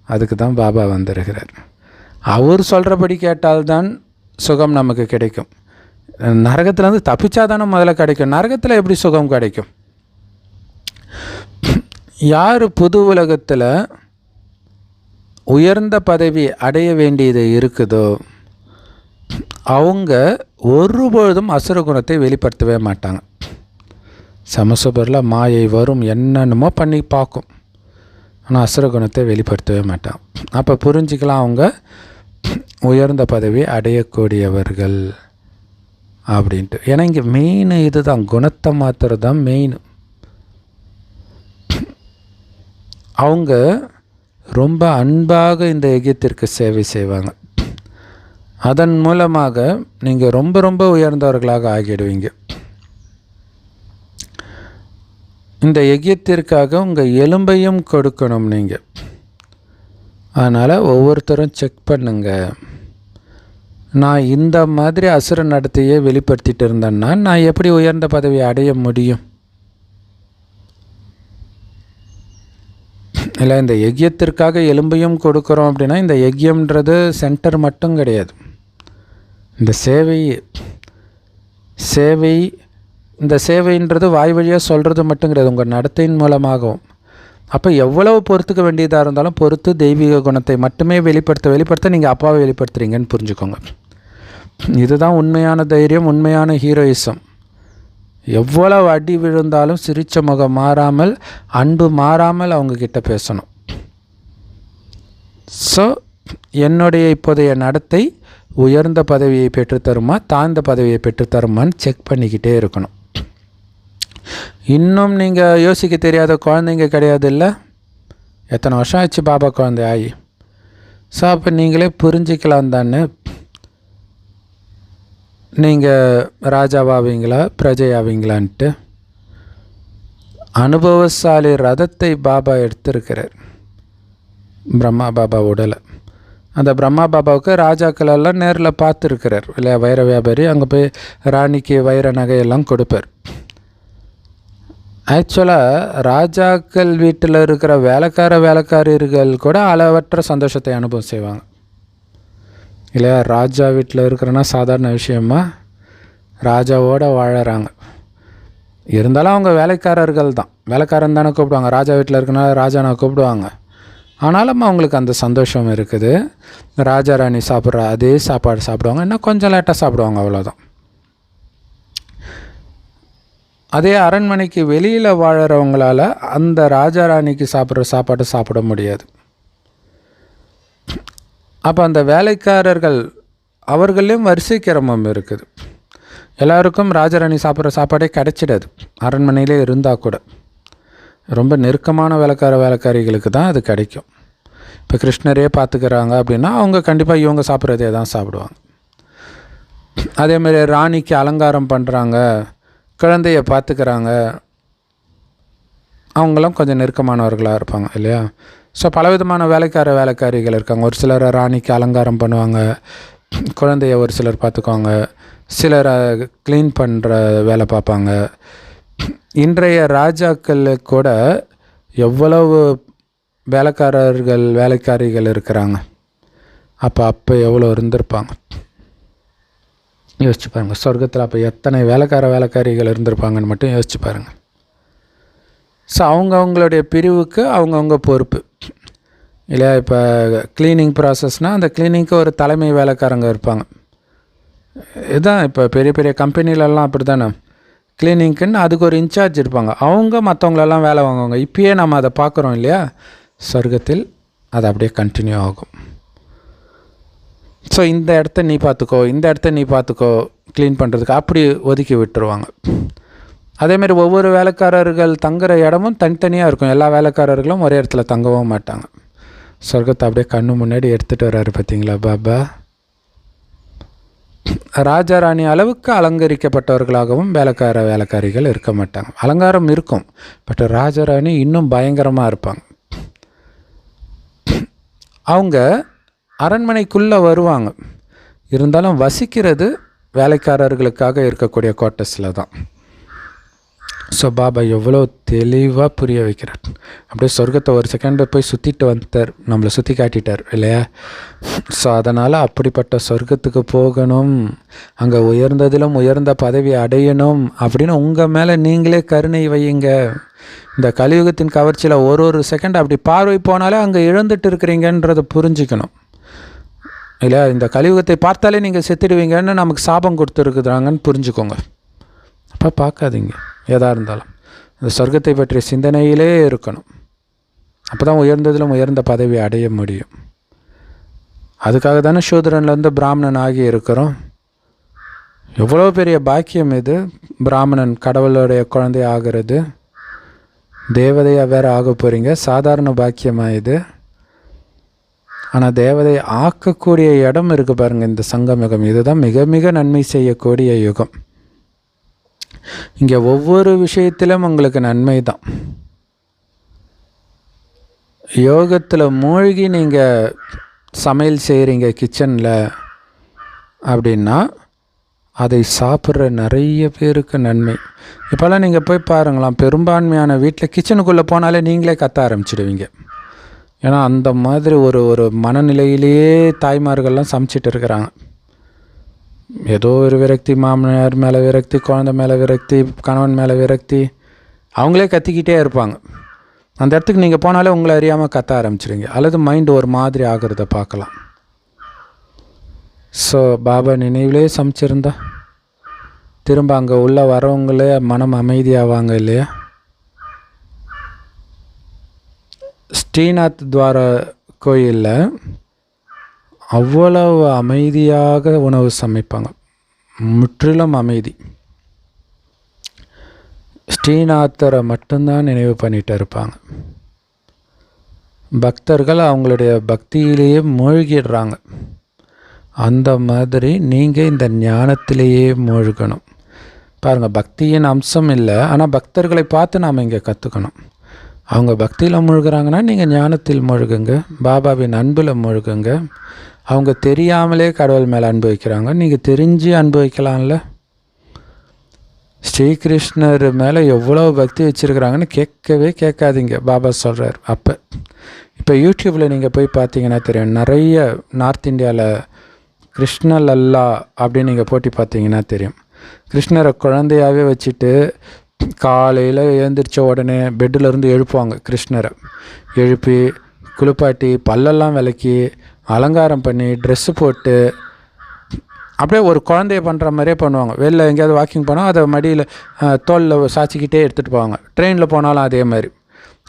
அதுக்கு தான் பாபா வந்திருக்கிறார். அவர் சொல்கிறபடி கேட்டால்தான் சுகம் நமக்கு கிடைக்கும். நரகத்திலேருந்து தப்பிச்சா தானே முதல்ல கிடைக்கும். நரகத்தில் எப்படி சுகம் கிடைக்கும்? யார் புது உலகத்தில் உயர்ந்த பதவி அடைய வேண்டியது இருக்குதோ அவங்க ஒருபொழுதும் அசுர குணத்தை வெளிப்படுத்தவே மாட்டாங்க. சமசுபரில் மாயை வரும், என்னென்னமோ பண்ணி பார்க்கும், ஆனால் அசுர குணத்தை வெளிப்படுத்தவே மாட்டாங்க. அப்போ புரிஞ்சிக்கலாம் அவங்க உயர்ந்த பதவி அடையக்கூடியவர்கள் அப்படின்ட்டு. ஏன்னா இங்கே மெயின் இது தான், குணத்தை மாத்திரம் தான் மெயின். அவங்க ரொம்ப அன்பாக இந்த யஜ்யத்திற்கு சேவை செய்வாங்க. அதன் மூலமாக நீங்கள் ரொம்ப ரொம்ப உயர்ந்தவர்களாக ஆகிடுவீங்க. இந்த யஜ்யத்திற்காக உங்கள் எலும்பையும் கொடுக்கணும் நீங்கள். அதனால் ஒவ்வொருத்தரும் செக் பண்ணுங்க. நான் இந்த மாதிரி அசுர நடத்தையே வெளிப்படுத்திட்டு இருந்தேன்னா நான் எப்படி உயர்ந்த பதவியை அடைய முடியும்? இல்லை, இந்த யஜ்யத்திற்காக எலும்பையும் கொடுக்குறோம் அப்படின்னா இந்த யஜ்யம்ன்றது சென்டர் மட்டும் கிடையாது. இந்த சேவை இந்த சேவைன்றது வாய் வழியாக சொல்கிறது மட்டும் கிடையாது, உங்கள் நடத்தையின் மூலமாகவும். அப்போ எவ்வளவு பொறுத்துக்க வேண்டியதாக இருந்தாலும் பொறுத்து தெய்வீக குணத்தை மட்டுமே வெளிப்படுத்த நீங்கள் அப்பாவை வெளிப்படுத்துகிறீங்கன்னு புரிஞ்சுக்கோங்க. இதுதான் உண்மையான தைரியம், உண்மையான ஹீரோயிசம். எவ்வளவு அடி விழுந்தாலும் சிரிச்ச முகம் மாறாமல், அன்பு மாறாமல் அவங்கக்கிட்ட பேசணும். ஸோ என்னுடைய இப்போதைய நடத்தை உயர்ந்த பதவியை பெற்றுத்தருமா, தாழ்ந்த பதவியை பெற்றுத்தருமான்னு செக் பண்ணிக்கிட்டே இருக்கணும். இன்னும் நீங்கள் யோசிக்க தெரியாத குழந்தைங்க கிடையாது இல்லை? எத்தனை வருஷம் ஆச்சு பாபா குழந்தை ஆகி. ஸோ அப்போ நீங்களே புரிஞ்சிக்கலாம் தானே, நீங்கள் ராஜாவாவீங்களா பிரஜையாவீங்களான்ட்டு. அனுபவசாலி ரதத்தை பாபா எடுத்திருக்கிறார், பிரம்மா பாபா உடலை. அந்த பிரம்மா பாபாவுக்கு ராஜாக்கள் எல்லாம் நேரில் பார்த்துருக்கிறார் இல்லையா? வைர வியாபாரி அங்கே போய் ராணிக்கு வைர நகையெல்லாம் கொடுப்பார். ஆக்சுவலாக ராஜாக்கள் வீட்டில் இருக்கிற வேலைக்காரர்கள் கூட அளவற்ற சந்தோஷத்தை அனுபவம் செய்வாங்க இல்லையா? ராஜா வீட்டில் இருக்கிறன்னா சாதாரண விஷயமா? ராஜாவோடு வாழறாங்க. இருந்தாலும் அவங்க வேலைக்காரர்கள் தான், வேலைக்காரன் தானே கூப்பிடுவாங்க. ராஜா வீட்டில் இருக்கனால ராஜானை கூப்பிடுவாங்க. ஆனாலும் அவங்களுக்கு அந்த சந்தோஷம் இருக்குது. ராஜா ராணி சாப்பிட்ற அதே சாப்பாடு சாப்பிடுவாங்க, இன்னும் கொஞ்சம் லேட்டாக சாப்பிடுவாங்க, அவ்வளோதான். அதே அரண்மனைக்கு வெளியில் வாழறவங்களால அந்த ராஜா ராணிக்கு சாப்பிட்ற சாப்பாடு சாப்பிட முடியாது. அப்போ அந்த வேலைக்காரர்கள் அவர்களையும் வரிசை கிரமம் இருக்குது. எல்லாருக்கும் ராஜராணி சாப்பிட்ற சாப்பாடே கிடைச்சிடாது, அரண்மனையிலே இருந்தால் கூட. ரொம்ப நெருக்கமான வேலைக்காரிகளுக்கு தான் அது கிடைக்கும். இப்போ கிருஷ்ணரே பார்த்துக்கிறாங்க அப்படின்னா அவங்க கண்டிப்பாக இவங்க சாப்பிட்றதே தான் சாப்பிடுவாங்க. அதேமாதிரி ராணிக்கு அலங்காரம் பண்ணுறாங்க, குழந்தைய பார்த்துக்கிறாங்க, அவங்களாம் கொஞ்சம் நெருக்கமானவர்களாக இருப்பாங்க இல்லையா? ஸோ பலவிதமான வேலைக்காரிகள் இருக்காங்க. ஒரு சிலர் ராணிக்கு அலங்காரம் பண்ணுவாங்க, குழந்தைய ஒரு சிலர் பார்த்துக்குவாங்க, சிலர் க்ளீன் பண்ணுற வேலை பார்ப்பாங்க. இன்றைய ராஜாக்கள் கூட எவ்வளவு வேலைக்காரிகள் இருக்கிறாங்க. அப்போ எவ்வளோ இருந்திருப்பாங்க யோசிச்சு பாருங்கள். சொர்க்கத்தில் அப்போ எத்தனை வேலைக்காரிகள் இருந்திருப்பாங்கன்னு மட்டும் யோசிச்சு பாருங்கள். ஸோ அவங்கவுங்களுடைய பிரிவுக்கு அவங்கவுங்க பொறுப்பு இல்லையா? இப்போ க்ளீனிங் ப்ராசஸ்னால் அந்த க்ளீனிங்க்கு ஒரு தலைமை வேலைக்காரங்க இருப்பாங்க. இதுதான் இப்போ பெரிய பெரிய கம்பெனிலெல்லாம் அப்படி தானே, க்ளீனிங்க்குன்னு அதுக்கு ஒரு இன்சார்ஜ் இருப்பாங்க. அவங்க மற்றவங்களெல்லாம் வேலை வாங்குவாங்க. இப்பயே நம்ம அதை பார்க்குறோம் இல்லையா? சொர்க்கத்தில் அது அப்படியே கண்டினியூ ஆகும். ஸோ இந்த இடத்த நீ பார்த்துக்கோ க்ளீன் பண்ணுறதுக்கு அப்படி ஒதுக்கி விட்டுருவாங்க. அதேமாரி ஒவ்வொரு வேலைக்காரர்கள் தங்குற இடமும் தனித்தனியாக இருக்கும். எல்லா வேலைக்காரர்களும் ஒரே இடத்துல தங்கவும் மாட்டாங்க. சொர்க்கத்தை அப்படியே கண்ணு முன்னாடி எடுத்துகிட்டு வர்றாரு பார்த்தீங்களா பாபா. ராஜாராணி அளவுக்கு அலங்கரிக்கப்பட்டவர்களாகவும் வேலைக்காரிகள் இருக்க மாட்டாங்க. அலங்காரம் இருக்கும், பட் ராஜாராணி இன்னும் பயங்கரமாக இருப்பாங்க. அவங்க அரண்மனைக்குள்ளே வருவாங்க, இருந்தாலும் வசிக்கிறது வேலைக்காரர்களுக்காக இருக்கக்கூடிய குவார்ட்டர்ஸில் தான். ஸோ பாபா எவ்வளோ தெளிவாக புரிய வைக்கிறார். அப்படியே சொர்க்கத்தை ஒரு செகண்டு போய் சுற்றிட்டு வந்துட்டார், நம்மளை சுற்றி காட்டிட்டார் இல்லையா? ஸோ அதனால் அப்படிப்பட்ட சொர்க்கத்துக்கு போகணும், அங்கே உயர்ந்ததிலும் உயர்ந்த பதவி அடையணும் அப்படின்னு உங்கள் மேலே நீங்களே கருணை வையுங்க. இந்த கலியுகத்தின் கவர்ச்சியில் ஒரு செகண்ட் அப்படி பார்வை போனாலே அங்கே இழந்துட்டு இருக்கிறீங்கன்றதை புரிஞ்சுக்கணும் இல்லையா? இந்த கலியுகத்தை பார்த்தாலே நீங்கள் செத்துடுவீங்கன்னு நமக்கு சாபம் கொடுத்துருக்குறாங்கன்னு புரிஞ்சுக்கோங்க. அப்போ பார்க்காதீங்க, எதாக இருந்தாலும் இந்த சொர்க்கத்தை பற்றிய சிந்தனையிலே இருக்கணும். அப்போ தான் உயர்ந்ததிலும் உயர்ந்த பதவி அடைய முடியும். அதுக்காக தானே சூத்ரன்லேருந்து பிராமணன் ஆகி இருக்கிறோம். எவ்வளோ பெரிய பாக்கியம் இது! பிராமணன் கடவுளுடைய குழந்தை ஆகிறது, தேவதையாக வேறு ஆக போகிறீங்க. சாதாரண பாக்கியமாக இது. ஆனால் தேவதை ஆக்கக்கூடிய இடம் இருக்குது பாருங்கள், இந்த சங்கம் யுகம். இதுதான் மிக மிக நன்மை செய்யக்கூடிய யுகம். இங்கே ஒவ்வொரு விஷயத்திலும் உங்களுக்கு நன்மை தான். யோகத்தில் மூழ்கி நீங்கள் சமையல் செய்கிறீங்க கிச்சனில் அப்படின்னா அதை சாப்பிட்ற நிறைய பேருக்கு நன்மை. இப்போல்லாம் நீங்கள் போய் பாருங்களாம், பெரும்பான்மையான வீட்டில் கிச்சனுக்குள்ளே போனாலே நீங்களே கத்த ஆரம்பிச்சிடுவீங்க. ஏன்னா அந்த மாதிரி ஒரு மனநிலையிலேயே தாய்மார்கள்லாம் சமைச்சிட்டு இருக்கிறாங்க. ஏதோ ஒரு விரக்தி, மாமனார் மேலே விரக்தி, குழந்தை மேலே விரக்தி, கணவன் மேலே விரக்தி, அவங்களே கத்திக்கிட்டே இருப்பாங்க. அந்த இடத்துக்கு நீங்கள் போனாலே உங்களை அறியாமல் கத்த ஆரம்பிச்சிடுங்க, அல்லது மைண்டு ஒரு மாதிரி ஆகிறத பார்க்கலாம். ஸோ பாபா நினைவிலே சமைச்சிருந்தா திரும்ப அங்கே உள்ள வரவங்களே மனம் அமைதியாவாங்க இல்லையா? ஸ்ரீநாத் துவார கோயிலில் அவ்வளவு அமைதியாக உணவு சமைப்பாங்க, முற்றிலும் அமைதி. ஸ்ரீநாத்தரை மட்டும்தான் நினைவு பண்ணிகிட்டு இருப்பாங்க. பக்தர்கள் அவங்களுடைய பக்தியிலேயே மூழ்கிடுறாங்க. அந்த மாதிரி நீங்கள் இந்த ஞானத்திலேயே மூழ்கணும். பாருங்கள், பக்தியின் அம்சம் இல்லை, ஆனால் பக்தர்களை பார்த்து நாம் இங்கே கற்றுக்கணும். அவங்க பக்தியில் மூழ்கிறாங்கன்னா நீங்கள் ஞானத்தில் மூழ்குங்க, பாபாவின் அன்பில் மூழ்குங்க. அவங்க தெரியாமலே கடவுள் மேலே அன்பு வைக்கிறாங்க, நீங்கள் தெரிஞ்சு அன்பு வைக்கலாம்ல. ஸ்ரீகிருஷ்ணர் மேலே எவ்வளோ பக்தி வச்சுருக்கிறாங்கன்னு கேட்கவே கேட்காதீங்க, பாபா சொல்கிறார். இப்போ யூடியூப்பில் நீங்கள் போய் பார்த்தீங்கன்னா தெரியும், நிறைய நார்த் இந்தியாவில் கிருஷ்ண லல்லா அப்படின்னு நீங்கள் போட்டி பார்த்தீங்கன்னா தெரியும். கிருஷ்ணரை குழந்தையாகவே வச்சுட்டு காலையில் எழுந்திரிச்ச உடனே பெட்டிலேருந்து எழுப்புவாங்க. கிருஷ்ணரை எழுப்பி குளிப்பாட்டி பல்லெல்லாம் விளக்கி அலங்காரம் பண்ணி ட்ரெஸ்ஸு போட்டு அப்படியே ஒரு குழந்தைய பண்ணுற மாதிரியே பண்ணுவாங்க. வெளில எங்கேயாவது வாக்கிங் போனால் அதை மடியில் தோலில் சாய்ச்சிக்கிட்டே எடுத்துகிட்டு போவாங்க. ட்ரெயினில் போனாலும் அதே மாதிரி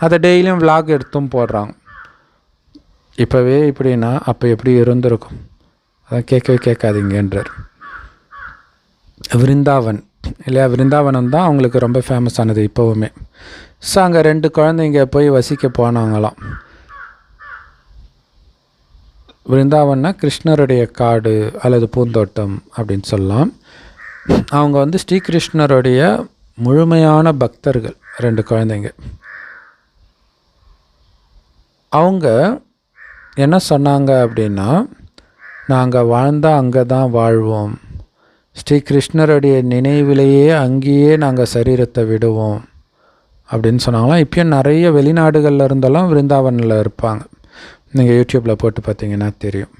அதை டெய்லியும் விலாக் எடுத்தும் போடுறாங்க. இப்போவே இப்படின்னா அப்போ எப்படி இருந்திருக்கும்? அதை கேட்கவே கேட்காதீங்கன்றார். விருந்தாவன் இல்லையா, விருந்தாவனம் தான் அவங்களுக்கு ரொம்ப ஃபேமஸானது இப்போவுமே. ஸோ அங்கே 2 குழந்தைங்க போய் வசிக்க போனாங்களாம். விருந்தாவன்னா கிருஷ்ணருடைய காடு அல்லது பூந்தோட்டம் அப்படின்னு சொல்லலாம். அவங்க வந்து ஸ்ரீகிருஷ்ணருடைய முழுமையான பக்தர்கள் 2 குழந்தைங்க. அவங்க என்ன சொன்னாங்க அப்படின்னா, நாங்கள் வாழ்ந்தால் அங்கே தான் வாழ்வோம், ஸ்ரீகிருஷ்ணருடைய நினைவிலேயே அங்கேயே நாங்கள் சரீரத்தை விடுவோம் அப்படின்னு சொன்னாங்களாம். இப்பயும் நிறைய வெளிநாடுகளில் இருந்தெல்லாம் விருந்தாவனில் இருப்பாங்க. நீங்கள் யூடியூப்பில் போட்டு பார்த்தீங்கன்னா தெரியும்.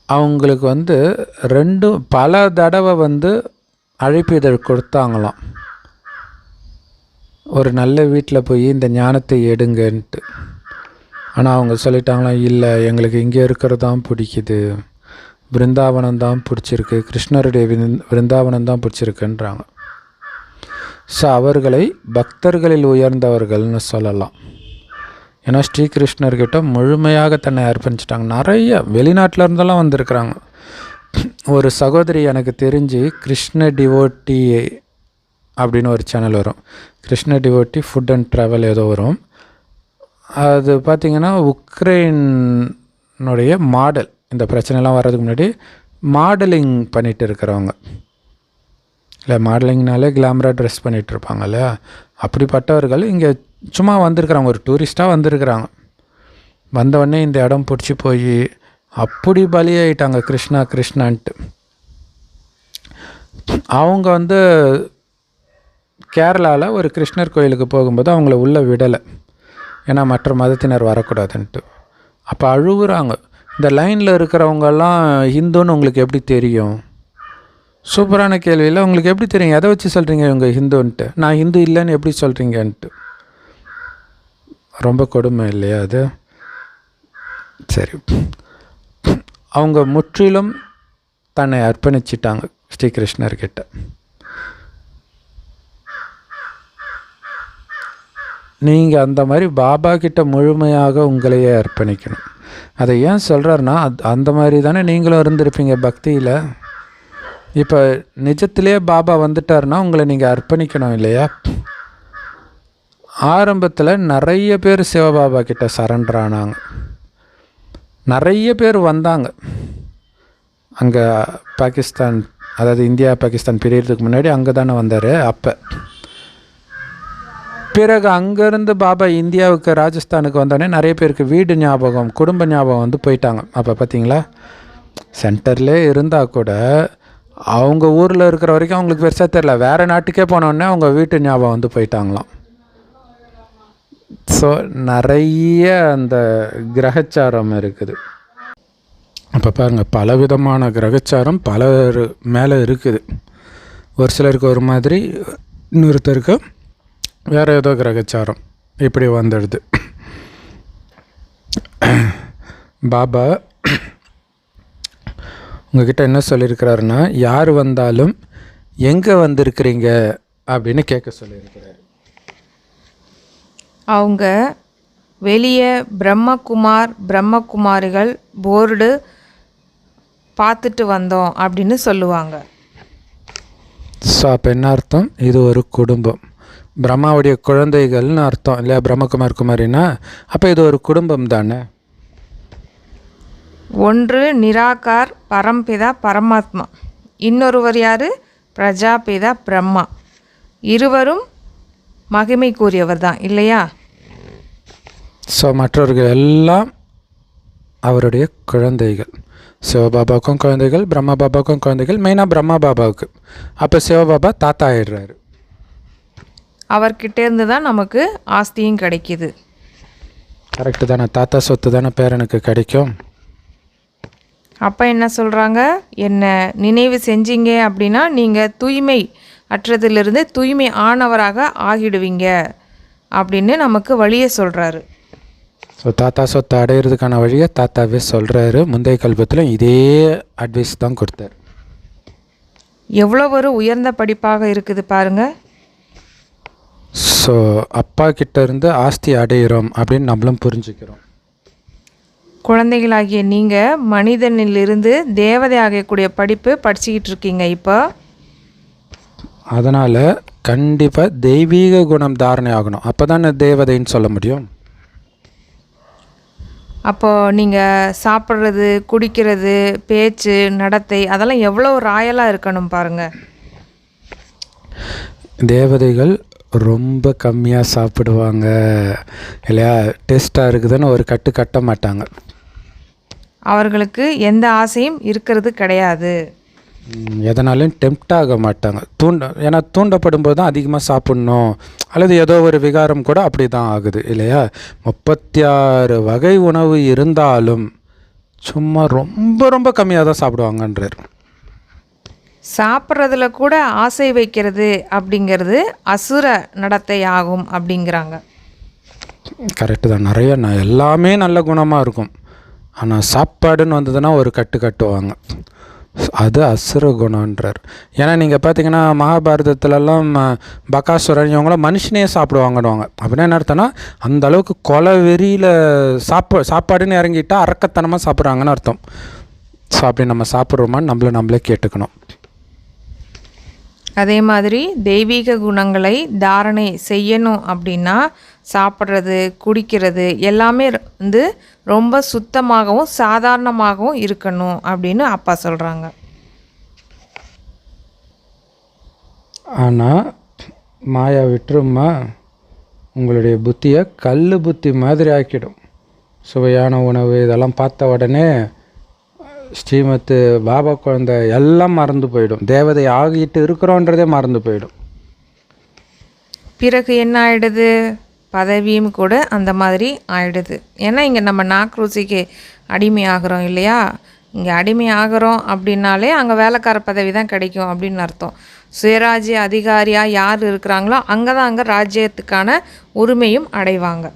அவங்களுக்கு வந்து பல தடவை வந்து அழைப்பு இதழ் கொடுத்தாங்களாம், ஒரு நல்ல வீட்டில் போய் இந்த ஞானத்தை எடுங்கன்ட்டு. ஆனால் அவங்க சொல்லிட்டாங்களாம், இல்லை எங்களுக்கு இங்கே இருக்கிறது தான் பிடிக்குது, விருந்தாவனம் தான் பிடிச்சிருக்கு, கிருஷ்ணருடைய விருந்தாவனம் தான் பிடிச்சிருக்குன்றாங்க. ஸோ அவர்களை பக்தர்களில் உயர்ந்தவர்கள்னு சொல்லலாம். ஏன்னா ஸ்ரீகிருஷ்ணர்கிட்ட முழுமையாக தன்னை அர்ப்பணிச்சிட்டாங்க. நிறைய வெளிநாட்டில் இருந்தெல்லாம் வந்திருக்கிறாங்க. ஒரு சகோதரி எனக்கு தெரிஞ்சு கிருஷ்ண டிவோட்டி அப்படின்னு ஒரு சேனல் வரும், Krishna devotee food and travel ஏதோ வரும். அது பார்த்திங்கன்னா உக்ரைனுடைய மாடல், இந்த பிரச்சனைலாம் வர்றதுக்கு முன்னாடி மாடலிங் பண்ணிகிட்டு இருக்கிறவங்க, இல்லை மாடலிங்னாலே கிளாமராக ட்ரெஸ் பண்ணிகிட்டு இருப்பாங்க இல்லையா, அப்படிப்பட்டவர்கள் இங்கே சும்மா வந்திருக்கிறாங்க, ஒரு டூரிஸ்ட்டாக வந்திருக்கிறாங்க. வந்தவுடனே இந்த இடம் பிடிச்சி போய் அப்படி பலியாயிட்டாங்க கிருஷ்ணா கிருஷ்ணான்ட்டு. அவங்க வந்து கேரளாவில் ஒரு கிருஷ்ணர் கோயிலுக்கு போகும்போது அவங்கள உள்ளே விடலை, ஏன்னா மற்ற மதத்தினர் வரக்கூடாதுன்ட்டு. அப்போ அழுகுறாங்க. இந்த லைனில் இருக்கிறவங்கெல்லாம் ஹிந்துன்னு உங்களுக்கு எப்படி தெரியும்? சூப்பரான கேள்வியில், உங்களுக்கு எப்படி தெரியும், எதை வச்சு சொல்கிறீங்க இவங்க ஹிந்துன்ட்டு, நான் ஹிந்து இல்லைன்னு எப்படி சொல்கிறீங்கன்ட்டு. ரொம்ப கொடுமை இல்லையா அது? சரி, அவங்க முற்றிலும் தன்னை அர்ப்பணிச்சிட்டாங்க ஸ்ரீகிருஷ்ணர்கிட்ட. நீங்கள் அந்த மாதிரி பாபா கிட்ட முழுமையாக உங்களையே அர்ப்பணிக்கணும். அதை ஏன் சொல்கிறாருன்னா, அந்த மாதிரி தானே நீங்களும் இருந்திருப்பீங்க பக்தியில். இப்போ நிஜத்திலே பாபா வந்துட்டார்னா உங்களை நீங்கள் அர்ப்பணிக்கணும் இல்லையா? ஆரம்பத்தில் நிறைய பேர் சிவபாபா கிட்ட சரண்டர் ஆனாங்க, நிறைய பேர் வந்தாங்க. அங்கே பாகிஸ்தான், அதாவது இந்தியா பாகிஸ்தான் பிரியறதுக்கு முன்னாடி அங்கே தானே வந்தார். அப்போ பிறகு அங்கேருந்து பாபா இந்தியாவுக்கு ராஜஸ்தானுக்கு வந்தோடனே நிறைய பேருக்கு வீடு ஞாபகம், குடும்ப ஞாபகம் வந்து போயிட்டாங்க. அப்போ பார்த்தீங்களா, சென்டர்லேயே இருந்தால் கூட அவங்க ஊரில் இருக்கிற வரைக்கும் அவங்களுக்கு பெருசாக தெரில, வேறு நாட்டுக்கே போனோடனே அவங்க வீட்டு ஞாபகம் வந்து போயிட்டாங்களாம். ஸோ நிறைய அந்த கிரகச்சாரம் இருக்குது. அப்போ பாருங்கள், பலவிதமான கிரகச்சாரம் பலர் மேலே இருக்குது. ஒரு சிலருக்கு ஒரு மாதிரி, இன்னொருத்தருக்கு வேறு ஏதோ கிரகச்சாரம் இப்படி வந்துடுது. பாபா உங்ககிட்ட என்ன சொல்லியிருக்கிறாருன்னா, யார் வந்தாலும் எங்கே வந்திருக்கிறீங்க அப்படின்னு கேட்க சொல்லியிருக்கிறாரு. அவங்க வெளியே பிரம்மகுமாரிகள் போர்டு பார்த்துட்டு வந்தோம் அப்படின்னு சொல்லுவாங்க. ஸோ அப்போ என்ன அர்த்தம்? இது ஒரு குடும்பம், பிரம்மாவுடைய குழந்தைகள்னு அர்த்தம் இல்லையா? பிரம்மகுமார் குமாரினா அப்போ இது ஒரு குடும்பம் தானே. ஒன்று நிராகார் பரம்பிதா பரமாத்மா, இன்னொருவர் யார்? பிரஜாபிதா பிரம்மா. இருவரும் மகிமைக்குரியவர் தான் இல்லையா? ஸோ மற்றவர்கள் எல்லாம் அவருடைய குழந்தைகள். சிவபாபாவுக்கும் குழந்தைகள், பிரம்மா பாபாவுக்கும் குழந்தைகள், மெயினாக பிரம்மா பாபாவுக்கு. அப்போ சிவபாபா தாத்தா ஆயிடுறாரு. அவர்கிட்டேருந்து தான் நமக்கு ஆஸ்தியும் கிடைக்கிது. கரெக்டு தானே? தாத்தா சொத்து தானே பேரனுக்கு கிடைக்கும். அப்போ என்ன சொல்கிறாங்க, என்ன நினைவு செஞ்சீங்க அப்படின்னா நீங்கள் தூய்மை அற்றதிலிருந்து தூய்மை ஆனவராக ஆகிடுவீங்க அப்படின்னு நமக்கு வழியை சொல்கிறாரு. ஸோ தாத்தா சொத்தை அடையிறதுக்கான வழியை தாத்தாவே சொல்கிறாரு. முந்தைய கல்பத்தில் இதே அட்வைஸ் தான் கொடுத்தார். எவ்வளோ ஒரு உயர்ந்த படிப்பாக இருக்குது பாருங்கள். ஸோ அப்பா கிட்ட இருந்து ஆஸ்தி அடையிறோம் அப்படின்னு நம்மளும் புரிஞ்சுக்கிறோம். குழந்தைகளாகிய நீங்கள் மனிதனிலிருந்து தேவதை ஆகக்கூடிய படிப்பு படிச்சுக்கிட்டு இருக்கீங்க. இப்போ அதனால் கண்டிப்பாக தெய்வீக குணம் தாரணை ஆகணும். அப்போ தான் தேவதைன்னு சொல்ல முடியும். அப்போது நீங்கள் சாப்பிட்றது, குடிக்கிறது, பேச்சு, நடத்தை அதெல்லாம் எவ்வளோ ராயலாக இருக்கணும் பாருங்கள். தேவதைகள் ரொம்ப கம்மியாக சாப்பிடுவாங்க இல்லையா? டேஸ்ட்டாக இருக்குதுன்னு ஒரு கட்டு கட்ட மாட்டாங்க. அவர்களுக்கு எந்த ஆசையும் இருக்கிறது கிடையாது. எதனாலும் டெம்ப்ட் ஆக மாட்டாங்க. ஏன்னா தூண்டப்படும் போது தான் அதிகமாக சாப்பிட்ணும், அல்லது ஏதோ ஒரு விகாரம் கூட அப்படி தான் ஆகுது இல்லையா? 36 வகை உணவு இருந்தாலும் சும்மா ரொம்ப ரொம்ப கம்மியாக தான் சாப்பிடுவாங்கன்றார். சாப்பிட்றதுல கூட ஆசை வைக்கிறது அப்படிங்கிறது அசுர நடத்தை ஆகும் அப்படிங்கிறாங்க. கரெக்டு தான். நிறைய எல்லாமே நல்ல குணமாக இருக்கும், ஆனால் சாப்பாடுன்னு வந்ததுன்னா ஒரு கட்டு கட்டுவாங்க. அது அசுர குணன்றார். ஏன்னா நீங்கள் பார்த்தீங்கன்னா மகாபாரதத்துலலாம் பகாசுரன் இவங்களாம் மனுஷனே சாப்பிடுவாங்கன்னுவாங்க. அப்படின்னா என்ன அர்த்தம்னா அந்த அளவுக்கு கொலை வெறியில் சாப்பாடுன்னு இறங்கிட்டால் அரக்கத்தனமாக சாப்பிட்றாங்கன்னு அர்த்தம். ஸோ அப்படி நம்ம சாப்பிட்றோமான்னு நம்மளே கேட்டுக்கணும். அதே மாதிரி தெய்வீக குணங்களை தாரணை செய்யணும் அப்படின்னா சாப்பிட்றது, குடிக்கிறது எல்லாமே ரொம்ப சுத்தமாகவும் சாதாரணமாகவும் இருக்கணும் அப்படின்னு அப்பா சொல்கிறாங்க. ஆனால் மாயா விட்டுருமா உங்களுடைய புத்தியை கல் புத்தி மாதிரி ஆக்கிடும். சுவையான உணவு இதெல்லாம் பார்த்த உடனே ஸ்ரீமத்து பாபா குழந்தை எல்லாம் மறந்து போயிடும். தேவதை ஆகிட்டு இருக்கிறோன்றதே மறந்து போயிடும். பிறகு என்ன ஆகிடுது? பதவியும் கூட அந்த மாதிரி ஆயிடுது. ஏன்னா இங்கே நம்ம நாக்ரூசிக்கு அடிமை ஆகிறோம் இல்லையா? இங்கே அடிமை ஆகிறோம் அப்படின்னாலே அங்கே வேலைக்கார பதவி தான் கிடைக்கும் அப்படின்னு அர்த்தம். சுயராஜ்ய அதிகாரியாக யார் இருக்கிறாங்களோ அங்கே தான் அங்கே ராஜ்யத்துக்கான உரிமையும் அடைவாங்க.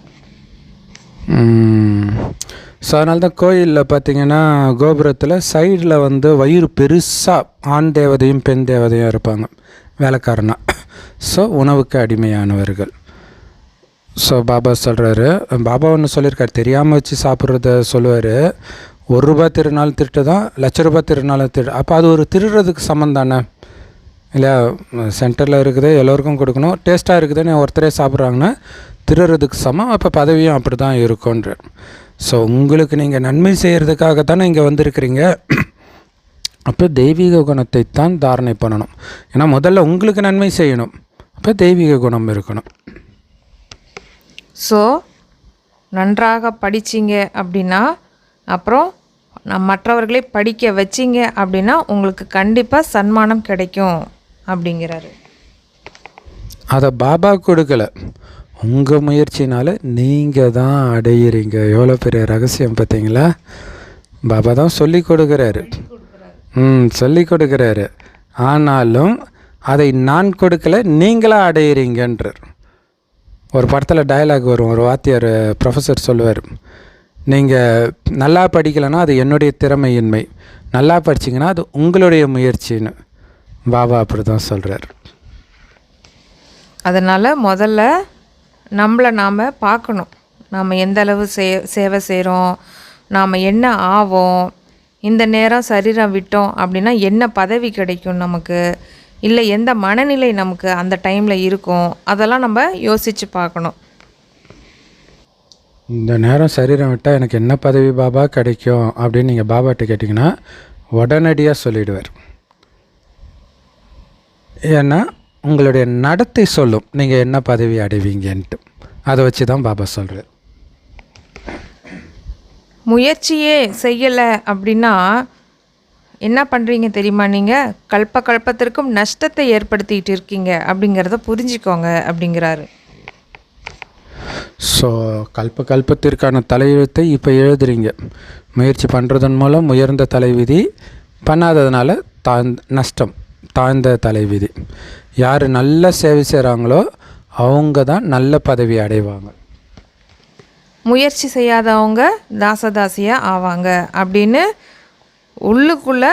ஸோ அதனால தான் கோயிலில் பார்த்திங்கன்னா கோபுரத்தில் சைடில் வயிறு பெருசாக ஆண் தேவதையும் பெண் தேவதையும் இருப்பாங்க வேலைக்காரனா. ஸோ உணவுக்கு அடிமையானவர்கள். ஸோ பாபா சொல்கிறாரு, பாபா ஒன்று சொல்லியிருக்காரு, தெரியாமல் வச்சு சாப்பிட்றத சொல்லுவார். ₹1 திருநாள் திருட்டு தான், ₹1,00,000 திருநாள் திரு. அப்போ அது ஒரு திருடுறதுக்கு சமம் தானே இல்லையா? சென்டரில் இருக்குது, எல்லோருக்கும் கொடுக்கணும், டேஸ்ட்டாக இருக்குதுன்னு ஒருத்தரே சாப்பிட்றாங்கன்னா திருடுறதுக்கு சமம். அப்போ பதவியும் அப்படி தான் இருக்கும்ன்றார். ஸோ உங்களுக்கு நீங்கள் நன்மை செய்கிறதுக்காக தானே இங்கே வந்திருக்கிறீங்க. அப்போ தெய்வீக குணத்தை தான் தாரணை பண்ணணும். ஏன்னா முதல்ல உங்களுக்கு நன்மை செய்யணும், அப்போ தெய்வீக குணம் இருக்கணும். ஸோ நன்றாக படிச்சிங்க அப்படின்னா, அப்புறம் மற்றவர்களை படிக்க வச்சிங்க அப்படின்னா உங்களுக்கு கண்டிப்பாக சன்மானம் கிடைக்கும் அப்படிங்கிறாரு. அதை பாபா கொடுக்கலை, உங்கள் முயற்சினால் நீங்கள் தான் அடையிறீங்க. எவ்வளோ பெரிய ரகசியம் பார்த்தீங்களா? பாபா தான் சொல்லி கொடுக்குறாரு. சொல்லி கொடுக்குறாரு. ஆனாலும் அதை நான் கொடுக்கலை, நீங்களாக அடையிறீங்கன்றார். ஒரு படத்தில் டயலாக் வரும், ஒரு வாத்தியார் ப்ரொஃபஸர் சொல்லுவார், நீங்கள் நல்லா படிக்கலைன்னா அது என்னுடைய திறமையின்மை, நல்லா படிச்சிங்கன்னா அது உங்களுடைய முயற்சின்னு. பாபா அப்படி தான் சொல்கிறார். அதனால் முதல்ல நம்மளை நாம் பார்க்கணும். நாம் எந்த அளவு சேவை செய்கிறோம், நாம் என்ன ஆவோம், இந்த நேரம் சரீரம் விட்டோம் அப்படின்னா என்ன பதவி கிடைக்கும் நமக்கு, இல்லை எந்த மனநிலை நமக்கு அந்த டைமில் இருக்கும், அதெல்லாம் நம்ம யோசித்து பார்க்கணும். இந்த நேரம் சரீரம் விட்டால் எனக்கு என்ன பதவி பாபா கிடைக்கும் அப்படின்னு நீங்கள் பாபாட்ட கேட்டிங்கன்னா உடனடியாக சொல்லிவிடுவார். ஏன்னா உங்களுடைய நடத்தை சொல்லும் நீங்கள் என்ன பதவி அடைவீங்கன்ட்டு. அதை வச்சு தான் பாபா சொல்கிறார். முயற்சியே செய்யலை அப்படின்னா என்ன பண்ணுறீங்க தெரியுமா? நீங்கள் கல்பத்திற்கும் நஷ்டத்தை ஏற்படுத்திகிட்டு இருக்கீங்க அப்படிங்கிறத புரிஞ்சுக்கோங்க அப்படிங்கிறாரு. ஸோ கல்பத்திற்கான தலையெழுத்தை இப்போ எழுதுறீங்க. முயற்சி பண்ணுறதன் மூலம் உயர்ந்த தலைவிதி, பண்ணாததுனால நஷ்டம், தாழ்ந்த தலைவிதி. யார் நல்ல சேவை செய்கிறாங்களோ அவங்க தான் நல்ல பதவி அடைவாங்க. முயற்சி செய்யாதவங்க தாசதாசியாக ஆவாங்க அப்படின்னு உள்ளுக்குள்ளே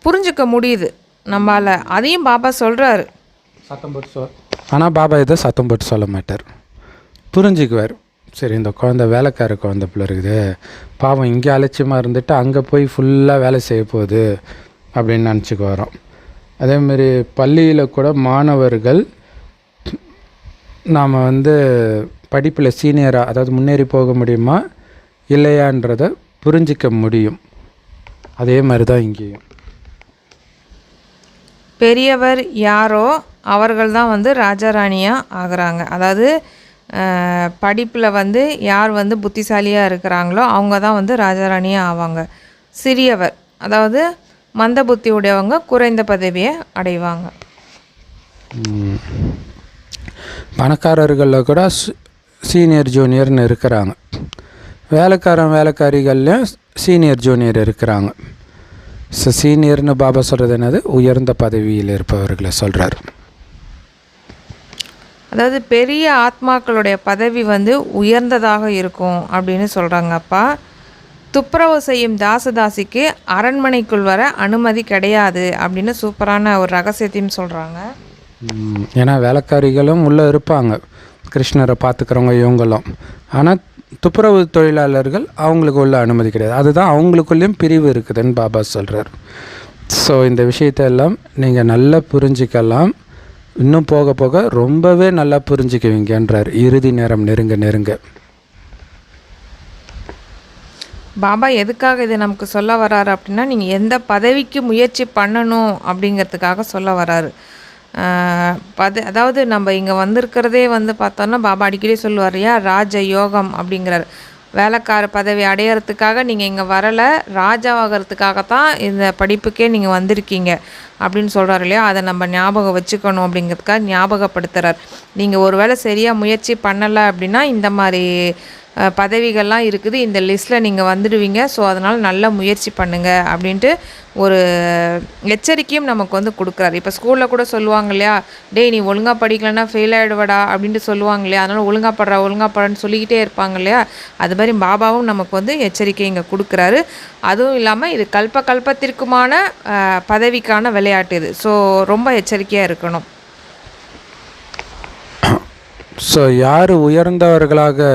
புரிஞ்சுக்க முடியுது நம்மளால். அதையும் பாபா சொல்கிறாரு. சத்தம் போட்டு ஆனால் பாபா இதை சத்தம் போட்டு சொல்ல மாட்டார், புரிஞ்சுக்குவார். சரி இந்த குழந்த வேலைக்கார குழந்த பிள்ளை இருக்குது, பாவம் இங்கே அலட்சியமாக இருந்துட்டு அங்கே போய் ஃபுல்லாக வேலை செய்ய போகுது அப்படின்னு நினச்சிக்கு வரோம். அதேமாரி பள்ளியில் கூட மாணவர்கள் நாம் படிப்பில் சீனியராக, அதாவது முன்னேறி போக முடியுமா இல்லையான்றதை புரிஞ்சிக்க முடியும். அதே மாதிரி தான் இங்கேயும். பெரியவர் யாரோ அவர்கள் தான் ராஜாராணியாக ஆகிறாங்க. அதாவது படிப்பில் யார் புத்திசாலியாக இருக்கிறாங்களோ அவங்க தான் ராஜாராணியாக ஆவாங்க. சிறியவர், அதாவது மந்த புத்தி உடையவங்க குறைந்த பதவியை அடைவாங்க. பணக்காரர்களில் கூட சீனியர் ஜூனியர்னு இருக்கிறாங்க. வேலைக்காரிகள்லையும் சீனியர் ஜூனியர் இருக்கிறாங்க. ஸோ சீனியர்னு பாபா சொல்கிறது என்னது, உயர்ந்த பதவியில் இருப்பவர்களை சொல்கிறார். அதாவது பெரிய ஆத்மாக்களுடைய பதவி உயர்ந்ததாக இருக்கும் அப்படின்னு சொல்கிறாங்க அப்பா. துப்புரவு செய்யும் தாசதாசிக்கு அரண்மனைக்குள் வர அனுமதி கிடையாது அப்படின்னு சூப்பரான ஒரு ரகசியத்தையும் சொல்கிறாங்க. ஏன்னா வேலைக்காரிகளும் உள்ளே இருப்பாங்க, கிருஷ்ணரை பார்த்துக்கிறவங்க இவங்களும். ஆனால் துப்புரவு தொழிலாளர்கள் அவங்களுக்கு உள்ள அனுமதி கிடையாது. அதுதான் அவங்களுக்குள்ளேயும் பிரிவு இருக்குதுன்னு பாபா சொல்கிறார். ஸோ இந்த விஷயத்தெல்லாம் நீங்கள் நல்லா புரிஞ்சிக்கலாம். இன்னும் போக போக ரொம்பவே நல்லா புரிஞ்சிக்குவீங்கன்றார். இறுதி நேரம் நெருங்க பாபா எதுக்காக இது நமக்கு சொல்ல வராரு அப்படின்னா, நீங்கள் எந்த பதவிக்கு முயற்சி பண்ணணும் அப்படிங்கிறதுக்காக சொல்ல வராரு. அதாவது நம்ம இங்கே வந்திருக்கிறதே பார்த்தோன்னா பாபா அடிக்கடி சொல்லுவார், ராஜ யோகம் அப்படிங்கிறார். வேலைக்கார பதவி அடையிறதுக்காக நீங்கள் இங்கே வரலை, ராஜாவாகிறதுக்காகத்தான் இந்த படிப்புக்கே நீங்கள் வந்திருக்கீங்க அப்படின்னு சொல்கிறார் இல்லையா. அதை நம்ம ஞாபகம் வச்சுக்கணும் அப்படிங்கிறதுக்காக ஞாபகப்படுத்துகிறார். நீங்கள் ஒரு வேளை சரியாக முயற்சி பண்ணலை அப்படின்னா இந்த மாதிரி பதவிகள்லாம் இருக்குது, இந்த லிஸ்ட்டில் நீங்கள் வந்துடுவீங்க. ஸோ அதனால் நல்ல முயற்சி பண்ணுங்கள் அப்படின்ட்டு ஒரு எச்சரிக்கையும் நமக்கு கொடுக்குறாரு. இப்போ ஸ்கூலில் கூட சொல்லுவாங்க இல்லையா, டேய் நீ ஒழுங்காக படிக்கலைன்னா ஃபெயில் ஆகிடுவடா அப்படின்ட்டு சொல்லுவாங்க இல்லையா. அதனால் ஒழுங்காக படுறான்னு சொல்லிக்கிட்டே இருப்பாங்க இல்லையா. அது மாதிரி பாபாவும் நமக்கு எச்சரிக்கை இங்கே கொடுக்குறாரு. அதுவும் இல்லாமல் இது கல்பத்திற்குமான பதவிக்கான விளையாட்டு இது. ஸோ ரொம்ப எச்சரிக்கையாக இருக்கணும். ஸோ யார் உயர்ந்தவர்களாக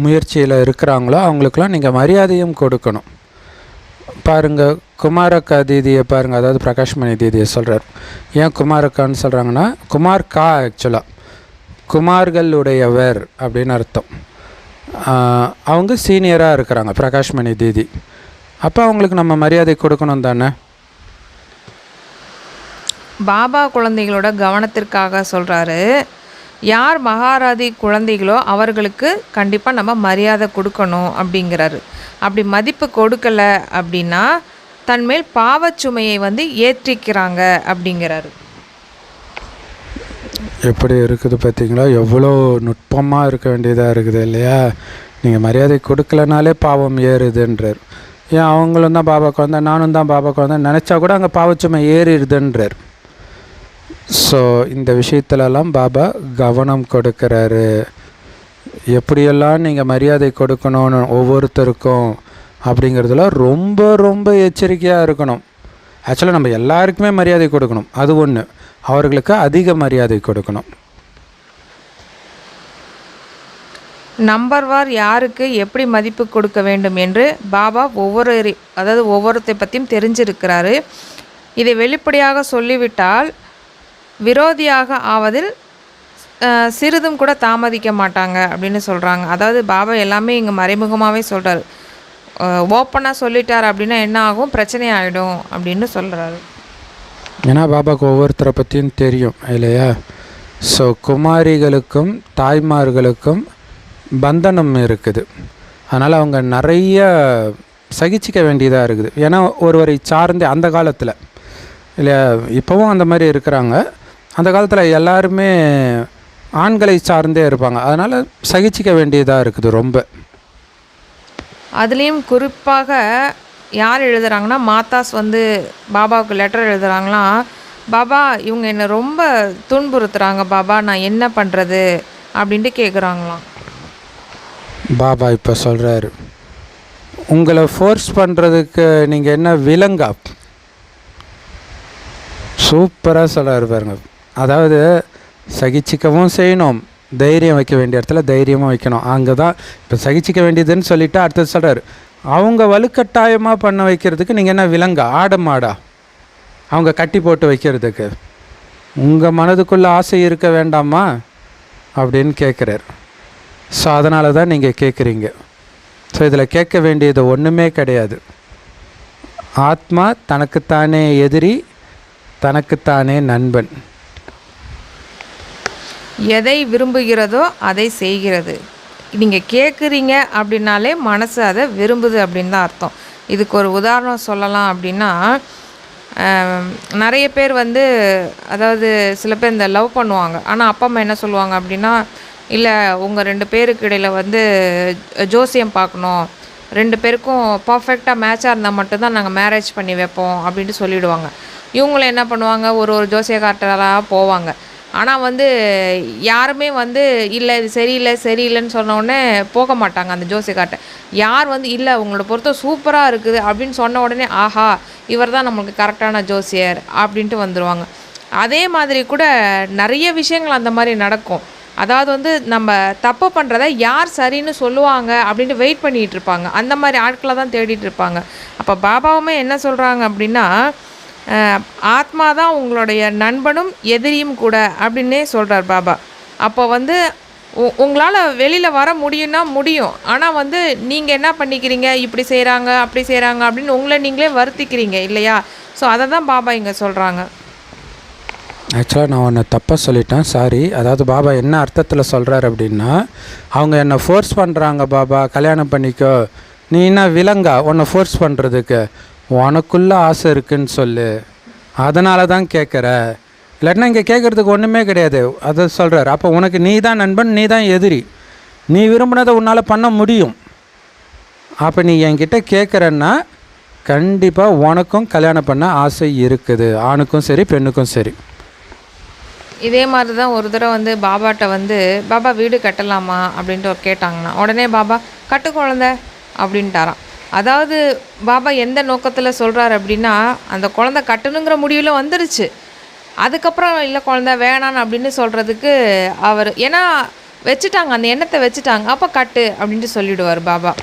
முயற்சியில் இருக்கிறாங்களோ அவங்களுக்கெல்லாம் நீங்கள் மரியாதையும் கொடுக்கணும். பாருங்கள், குமாரக்கா தீதியை பாருங்கள், அதாவது பிரகாஷ்மணி தீதியை சொல்கிறார். ஏன் குமாரக்கான்னு சொல்கிறாங்கன்னா, குமார்கா ஆக்சுவலாக குமார்களுடையவர் அப்படின்னு அர்த்தம். அவங்க சீனியராக இருக்கிறாங்க பிரகாஷ்மணி தீதி. அப்போ அவங்களுக்கு நம்ம மரியாதை கொடுக்கணும் தானே. பாபா குழந்தைகளோட கவனத்திற்காக சொல்கிறாரு, யார் மகாராதி குழந்தைகளோ அவர்களுக்கு கண்டிப்பாக நம்ம மரியாதை கொடுக்கணும் அப்படிங்கிறாரு. அப்படி மதிப்பு கொடுக்கலை அப்படின்னா தன்மேல் பாவச்சுமையை ஏற்றிக்கிறாங்க அப்படிங்கிறாரு. எப்படி இருக்குது பார்த்தீங்களா, எவ்வளோ நுட்பமாக இருக்க வேண்டியதாக இருக்குது இல்லையா. நீங்கள் மரியாதை கொடுக்கலனாலே பாவம் ஏறுதுன்றார். ஏன் அவங்களும் தான் பாபா குழந்தை, நானும் தான் பாபா குழந்தை நினச்சா கூட அங்கே பாவச்சுமை ஏறிடுதுன்றார். ஸோ இந்த விஷயத்துலலாம் பாபா கவனம் கொடுக்குறாரு. எப்படியெல்லாம் நீங்கள் மரியாதை கொடுக்கணும்னு ஒவ்வொருத்தருக்கும் அப்படிங்கிறதுல ரொம்ப ரொம்ப எச்சரிக்கையாக இருக்கணும். ஆக்சுவலாக நம்ம எல்லாருக்குமே மரியாதை கொடுக்கணும், அது ஒன்று. அவர்களுக்கு அதிக மரியாதை கொடுக்கணும். நம்பர்வார் யாருக்கு எப்படி மதிப்பு கொடுக்க வேண்டும் என்று பாபா ஒவ்வொருத்தை பற்றியும் தெரிஞ்சிருக்கிறாரு. இதை வெளிப்படையாக சொல்லிவிட்டால் விரோதியாக ஆவதில் சிறிதும் கூட தாமதிக்க மாட்டாங்க அப்படின்னு சொல்கிறாங்க. அதாவது பாபா எல்லாமே இங்கே மறைமுகமாகவே சொல்கிறார். ஓப்பனாக சொல்லிட்டார் அப்படின்னா என்ன ஆகும், பிரச்சனை ஆகிடும் அப்படின்னு சொல்கிறாரு. ஏன்னா பாபாவுக்கு ஒவ்வொருத்தரை பற்றியும் தெரியும் இல்லையா. ஸோ குமாரிகளுக்கும் தாய்மார்களுக்கும் பந்தனம் இருக்குது. அதனால் அவங்க நிறைய சகிச்சிக்க வேண்டியதாக இருக்குது. ஏன்னா ஒருவரை சார்ந்து அந்த காலத்தில் இல்லையா, இப்போவும் அந்த மாதிரி இருக்கிறாங்க. அந்த காலத்தில் எல்லாருமே ஆண்களை சார்ந்தே இருப்பாங்க. அதனால் சகிச்சிக்க வேண்டியதாக இருக்குது ரொம்ப. அதுலேயும் குறிப்பாக யார் எழுதுகிறாங்கன்னா, மாதாஸ் பாபாவுக்கு லெட்டர் எழுதுகிறாங்களாம். பாபா இவங்க என்னை ரொம்ப துன்புறுத்துகிறாங்க பாபா, நான் என்ன பண்ணுறது அப்படின்ட்டு கேட்குறாங்களாம். பாபா இப்போ சொல்கிறாரு, உங்களை ஃபோர்ஸ் பண்ணுறதுக்கு நீங்கள் என்ன விலங்கா? சூப்பராக சொல்கிறாரு பாருங்க. அதாவது சகிச்சிக்கவும் செய்யணும், தைரியம் வைக்க வேண்டிய இடத்துல தைரியமாக வைக்கணும். அங்கே தான் இப்போ சகிச்சிக்க வேண்டியதுன்னு சொல்லிவிட்டு அடுத்தது சொல்கிறார், அவங்க வலுக்கட்டாயமாக பண்ண வைக்கிறதுக்கு நீங்கள் என்ன விலங்கா, ஆட மாடா அவங்க கட்டி போட்டு வைக்கிறதுக்கு? உங்கள் மனதுக்குள்ளே ஆசை இருக்க வேண்டாமா அப்படின்னு கேட்குறார். ஸோ அதனால தான் நீங்கள் கேட்குறீங்க. ஸோ இதில் கேட்க வேண்டியது ஒன்றுமே கிடையாது. ஆத்மா தனக்குத்தானே எதிரி, தனக்குத்தானே நண்பன். எதை விரும்புகிறதோ அதை செய்கிறது. நீங்கள் கேட்குறீங்க அப்படின்னாலே மனசு அதை விரும்புது அப்படின்னு தான் அர்த்தம். இதுக்கு ஒரு உதாரணம் சொல்லலாம் அப்படின்னா, நிறைய பேர் வந்து, அதாவது சில பேர் இந்த லவ் பண்ணுவாங்க. ஆனால் அப்பா அம்மா என்ன சொல்லுவாங்க அப்படின்னா, இல்லை உங்கள் 2 பேருக்கு இடையில் வந்து ஜோசியம் பார்க்கணும், 2 பேருக்கும் பர்ஃபெக்டாக மேட்சாக இருந்தால் மட்டும்தான் நாங்கள் மேரேஜ் பண்ணி வைப்போம் அப்படின்ட்டு சொல்லிவிடுவாங்க. இவங்களும் என்ன பண்ணுவாங்க, ஒரு ஜோசியக்காரராக போவாங்க. ஆனால் வந்து யாருமே வந்து இல்லை இது சரியில்லைன்னு சொன்னோடனே போக மாட்டாங்க அந்த ஜோசியக்கார்ட்ட. யார் வந்து இல்லை உங்களோட பொறுத்த சூப்பராக இருக்குது அப்படின்னு சொன்ன உடனே ஆஹா இவர் தான் நம்மளுக்கு கரெக்டான ஜோசியர் அப்படின்ட்டு வந்துடுவாங்க. அதே மாதிரி கூட நிறைய விஷயங்கள் அந்த மாதிரி நடக்கும். அதாவது வந்து நம்ம தப்பு பண்ணுறத யார் சரின்னு சொல்லுவாங்க அப்படின்ட்டு வெயிட் பண்ணிகிட்டு இருப்பாங்க. அந்த மாதிரி ஆட்களை தான் தேடிட்டு இருப்பாங்க. அப்போ பாபாவுமே என்ன சொல்கிறாங்க அப்படின்னா, ஆத்மா தான் உங்களுடைய நண்பனும் எதிரியும் கூட அப்படின்னே சொல்கிறார் பாபா. அப்போ வந்து உங்களால் வெளியில் வர முடியும்னா முடியும். ஆனால் வந்து நீங்கள் என்ன பண்ணிக்கிறீங்க, இப்படி செய்கிறாங்க அப்படி செய்கிறாங்க அப்படின்னு உங்களை நீங்களே வருத்திக்கிறீங்க இல்லையா? ஸோ அதை தான் பாபா இங்கே சொல்கிறாங்க. ஆக்சுவலாக நான் ஒன்று தப்பாக சொல்லிட்டேன், சாரி. அதாவது பாபா என்ன அர்த்தத்தில் சொல்கிறார் அப்படின்னா, அவங்க என்னை ஃபோர்ஸ் பண்ணுறாங்க, பாபா கல்யாணம் பண்ணிக்கோ, நீ என்ன விலங்கா உன்னை ஃபோர்ஸ் பண்ணுறதுக்கு, உனக்குள்ளே ஆசை இருக்குன்னு சொல்லு, அதனால தான் கேட்குற, இல்லாட்டினா இங்கே கேட்குறதுக்கு ஒன்றுமே கிடையாது. அதை சொல்கிறார். அப்போ உனக்கு நீ தான் நண்பன், நீ தான் எதிரி, நீ விரும்பினதை உன்னால் பண்ண முடியும். அப்போ நீ என்கிட்ட கேட்குறன்னா கண்டிப்பாக உனக்கும் கல்யாணம் பண்ண ஆசை இருக்குது, ஆணுக்கும் சரி பெண்ணுக்கும் சரி. இதே மாதிரி தான் ஒரு தடவை வந்து பாபாட்ட வந்து, பாபா வீடு கட்டலாமா அப்படின்ட்டு கேட்டாங்கன்னா உடனே பாபா கட்டு குழந்த அப்படின்ட்டாராம். அதாவது பாபா எந்த நோக்கத்தில் சொல்கிறார் அப்படின்னா, அந்த குழந்தை கட்டணுங்கிற முடிவில் வந்துருச்சு, அதுக்கப்புறம் இல்லை குழந்தை வேணான்னு அப்படின்னு சொல்கிறதுக்கு அவர், ஏன்னா வச்சுட்டாங்க அந்த எண்ணத்தை வச்சுட்டாங்க, அப்போ கட்டு அப்படின்ட்டு சொல்லிவிடுவார் பாபா.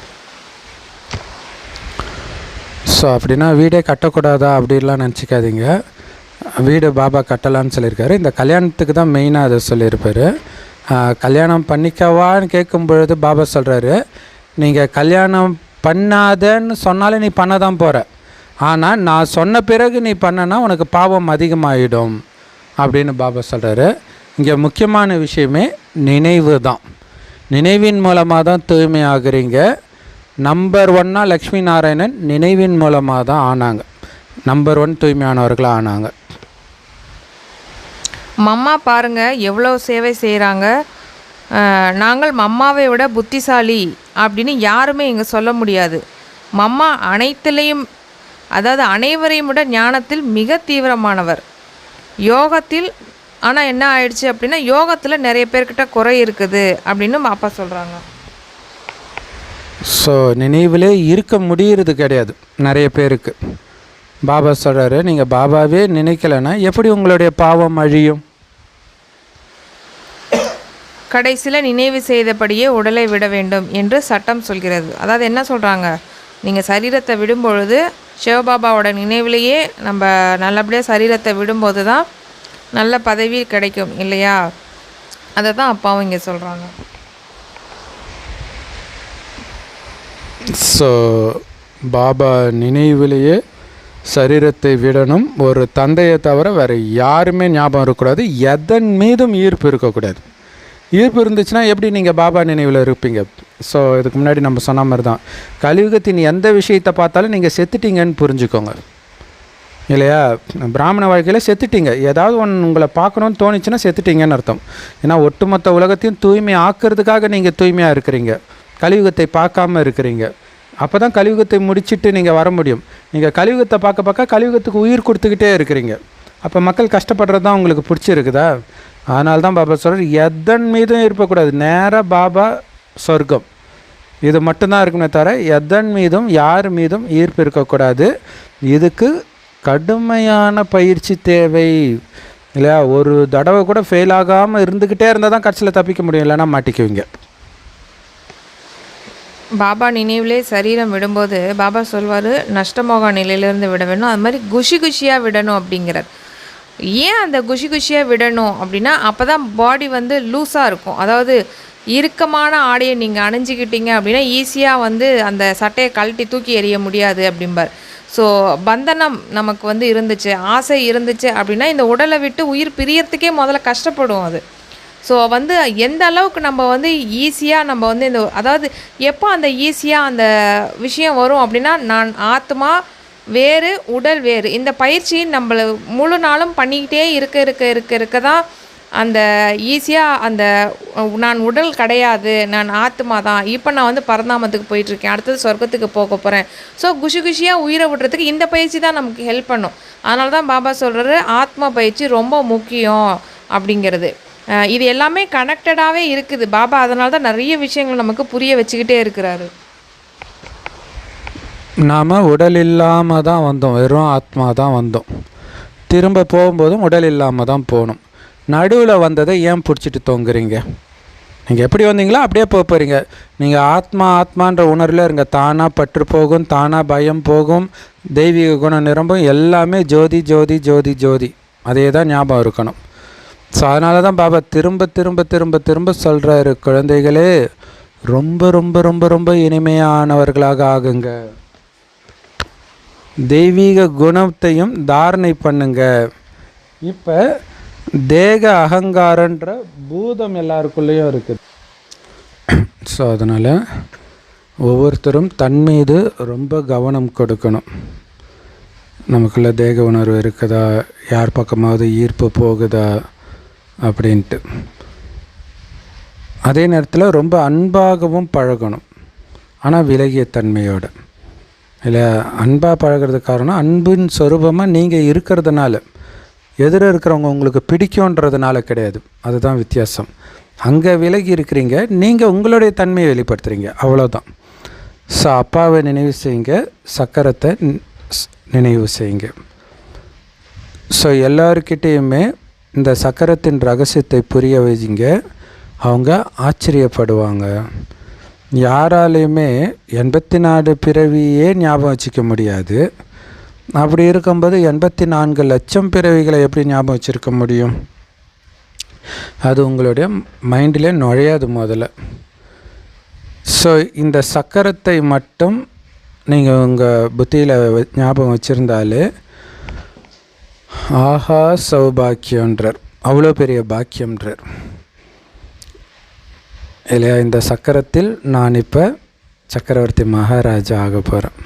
ஸோ அப்படின்னா வீடே கட்டக்கூடாதா அப்படின்லாம் நினச்சிக்காதீங்க. வீடு பாபா கட்டலான்னு சொல்லியிருக்காரு. இந்த கல்யாணத்துக்கு தான் மெயினாக அதை சொல்லியிருப்பார். கல்யாணம் பண்ணிக்கவான்னு கேட்கும் பொழுது பாபா சொல்கிறாரு, நீங்கள் கல்யாணம் பண்ணாதன்னு சொன்னாலே நீ பண்ண தான் போகிற, ஆனால் நான் சொன்ன பிறகு நீ பண்ணனா உனக்கு பாவம் அதிகமாகிடும் அப்படின்னு பாபா சொல்கிறாரு. இங்கே முக்கியமான விஷயமே நினைவு தான். நினைவின் மூலமாக தான் தூய்மை ஆகுறீங்க. நம்பர் 1 லக்ஷ்மி நாராயணன் நினைவின் மூலமாக தான் ஆனாங்க, நம்பர் 1 தூய்மையானவர்களாக ஆனாங்க. மம்மா பாருங்க எவ்வளோ சேவை செய்கிறாங்க, நாங்கள் மம்மாவை விட புத்திசாலி அப்படின்னு யாருமே இங்கே சொல்ல முடியாது. மம்மா அனைத்துலேயும், அதாவது அனைவரையும் விட ஞானத்தில் மிக தீவிரமானவர். யோகத்தில் ஆனால் என்ன ஆயிடுச்சு அப்படின்னா, யோகத்தில் நிறைய பேர்கிட்ட குறை இருக்குது அப்படின்னு பாப்பா சொல்கிறாங்க. ஸோ நினைவிலே இருக்க முடியறது கிடையாது நிறைய பேருக்கு. பாபா சொல்கிறாரு, நீங்கள் பாபாவே நினைக்கலைன்னா எப்படி உங்களுடைய பாவம் அழியும்? கடைசியில் நினைவு செய்தபடியே உடலை விட வேண்டும் என்று சட்டம் சொல்கிறது. அதாவது என்ன சொல்கிறாங்க, நீங்கள் சரீரத்தை விடும்பொழுது சிவபாபாவோட நினைவிலேயே நம்ம நல்லபடியாக சரீரத்தை விடும்போது தான் நல்ல பதவி கிடைக்கும் இல்லையா? அதை தான் அப்பாவும் இங்கே சொல்கிறாங்க. ஸோ பாபா நினைவிலேயே சரீரத்தை விடணும். ஒரு தந்தையை தவிர வேறு யாருமே ஞாபகம் இருக்கக்கூடாது. எதன் மீதும் ஈர்ப்பு இருக்கக்கூடாது. ஈர்ப்பு இருந்துச்சுன்னா எப்படி நீங்கள் பாபா நினைவில் இருப்பீங்க? ஸோ இதுக்கு முன்னாடி நம்ம சொன்ன மாதிரி தான், கலியுகத்தின் எந்த விஷயத்தை பார்த்தாலும் நீங்கள் செத்துட்டீங்கன்னு புரிஞ்சுக்கோங்க இல்லையா? பிராமண வாழ்க்கையில் செத்துட்டீங்க. ஏதாவது ஒன்று உங்களை பார்க்கணுன்னு தோணிச்சுன்னா செத்துட்டீங்கன்னு அர்த்தம். ஏன்னா ஒட்டுமொத்த உலகத்தையும் தூய்மை ஆக்கிறதுக்காக நீங்கள் தூய்மையாக இருக்கிறீங்க, கலியுகத்தை பார்க்காம இருக்கிறீங்க. அப்போ தான் கலியுகத்தை முடிச்சுட்டு நீங்கள் வர முடியும். நீங்கள் கலியுகத்தை பார்க்க கலியுகத்துக்கு உயிர் கொடுத்துக்கிட்டே இருக்கிறீங்க. அப்போ மக்கள் கஷ்டப்படுறது தான் உங்களுக்கு பிடிச்சிருக்குதா? அதனால தான் பாபா சொல்கிறார், எதன் மீதும் இருக்கக்கூடாது, நேராக பாபா சொர்க்கம் இது மட்டும்தான் இருக்குமே தவிர எதன் மீதும் யார் மீதும் ஈர்ப்பு இருக்கக்கூடாது. இதுக்கு கடுமையான பயிற்சி தேவை இல்லையா? ஒரு தடவை கூட ஃபெயில் ஆகாமல் இருந்துக்கிட்டே இருந்தால் தான் கடைசியில் தப்பிக்க முடியும், இல்லைன்னா மாட்டிக்குவீங்க. பாபா நினைவிலே சரீரம் விடும்போது பாபா சொல்வார், நஷ்டமோக நிலையிலேருந்து விட வேணும், அது மாதிரி குஷியாக விடணும் அப்படிங்கிறார். ஏன் அந்த குஷியாக விடணும் அப்படின்னா, அப்போ தான் பாடி வந்து லூஸாக இருக்கும். அதாவது இறுக்கமான ஆடையை நீங்கள் அணிஞ்சிக்கிட்டீங்க அப்படின்னா ஈஸியாக வந்து அந்த சட்டையை கழட்டி தூக்கி எறிய முடியாது அப்படிம்பார். ஸோ பந்தனம் நமக்கு வந்து இருந்துச்சு, ஆசை இருந்துச்சு அப்படின்னா இந்த உடலை விட்டு உயிர் பிரியறதுக்கே முதல்ல கஷ்டப்படும் அது. ஸோ வந்து எந்த அளவுக்கு நம்ம வந்து ஈஸியாக நம்ம வந்து இந்த, அதாவது எப்போ அந்த ஈஸியாக அந்த விஷயம் வரும் அப்படின்னா, நான் ஆத்மா வேறு உடல் வேறு, இந்த பயிற்சி நம்மளை முழு நாளும் பண்ணிக்கிட்டே இருக்க தான் அந்த ஈஸியாக அந்த நான் உடல் கிடையாது, நான் ஆத்மா தான், இப்போ நான் வந்து பரந்தாமத்துக்கு போயிட்டுருக்கேன், அடுத்தது சொர்க்கத்துக்கு போக போகிறேன். ஸோ குஷியாக உயிரை விடுறதுக்கு இந்த பயிற்சி தான் நமக்கு ஹெல்ப் பண்ணும். அதனால தான் பாபா சொல்கிறாரு, ஆத்மா பயிற்சி ரொம்ப முக்கியம் அப்படிங்கிறது. இது எல்லாமே கனெக்டடாகவே இருக்குது. பாபா அதனால தான் நிறைய விஷயங்கள் நமக்கு புரிய வச்சுக்கிட்டே இருக்கிறாரு. நாம் உடல் இல்லாமல் தான் வந்தோம், வெறும் ஆத்மா தான் வந்தோம். திரும்ப போகும்போதும் உடல் இல்லாமல் தான் போகணும். நடுவில் வந்ததை ஏன் பிடிச்சிட்டு தொங்குறீங்க? நீங்கள் எப்படி வந்தீங்களோ அப்படியே போக போகிறீங்க. நீங்கள் ஆத்மான்ற உணர்வில் இருங்க. தானாக பற்று போகும், தானாக பயம் போகும், தெய்வீக குணம் நிரம்பும், எல்லாமே ஜோதி ஜோதி ஜோதி ஜோதி. அதே தான் ஞாபகம் இருக்கணும். ஸோ அதனால தான் பாபா திரும்ப திரும்ப திரும்ப திரும்ப சொல்கிறாரு, குழந்தைகளே ரொம்ப ரொம்ப ரொம்ப ரொம்ப இனிமையானவர்களாக ஆகுங்க, தெய்வீக குணத்தையும் தாரணை பண்ணுங்க. இப்போ தேக அகங்காரன்ற பூதம் எல்லாருக்குள்ளேயும் இருக்குது. ஸோ அதனால் ஒவ்வொருத்தரும் தன் மீது ரொம்ப கவனம் கொடுக்கணும். நமக்குள்ள தேக உணர்வு இருக்குதா, யார் பக்கமாவது ஈர்ப்பு போகுதா அப்படின்ட்டு. அதே நேரத்தில் ரொம்ப அன்பாகவும் பழகணும், ஆனால் விலகிய தன்மையோடு. இல்லை, அன்பாக பழகிறதுக்கு காரணம் அன்பின் சொரூபமாக நீங்கள் இருக்கிறதுனால, எதிர இருக்கிறவங்க உங்களுக்கு பிடிக்கும்ன்றதுனால கிடையாது. அதுதான் வித்தியாசம். அங்கே விலகி இருக்கிறீங்க, நீங்கள் உங்களுடைய தன்மையை வெளிப்படுத்துகிறீங்க, அவ்வளோதான். ஸோ அப்பாவை நினைவு செய்யுங்க, சக்கரத்தை நினைவு செய்யுங்க. ஸோ எல்லாருக்கிட்டேயுமே இந்த சக்கரத்தின் ரகசியத்தை புரிய வைங்க, அவங்க ஆச்சரியப்படுவாங்க. யாராலையுமே 84 பிறவியே ஞாபகம் வச்சுக்க முடியாது. அப்படி இருக்கும்போது 84 லட்சம் பிறவிகளை எப்படி ஞாபகம் வச்சுருக்க முடியும்? அது உங்களுடைய மைண்டில் நுழையாது முதல்ல. ஸோ இந்த சக்கரத்தை மட்டும் நீங்கள் உங்கள் புத்தியில் ஞாபகம் வச்சுருந்தாலே ஆஹா சௌபாக்கியன்றார், அவ்வளோ பெரிய பாக்கியம்ன்றார் இல்லையா? இந்த சக்கரத்தில் நான் இப்போ சக்கரவர்த்தி மகாராஜா ஆக போகிறேன்.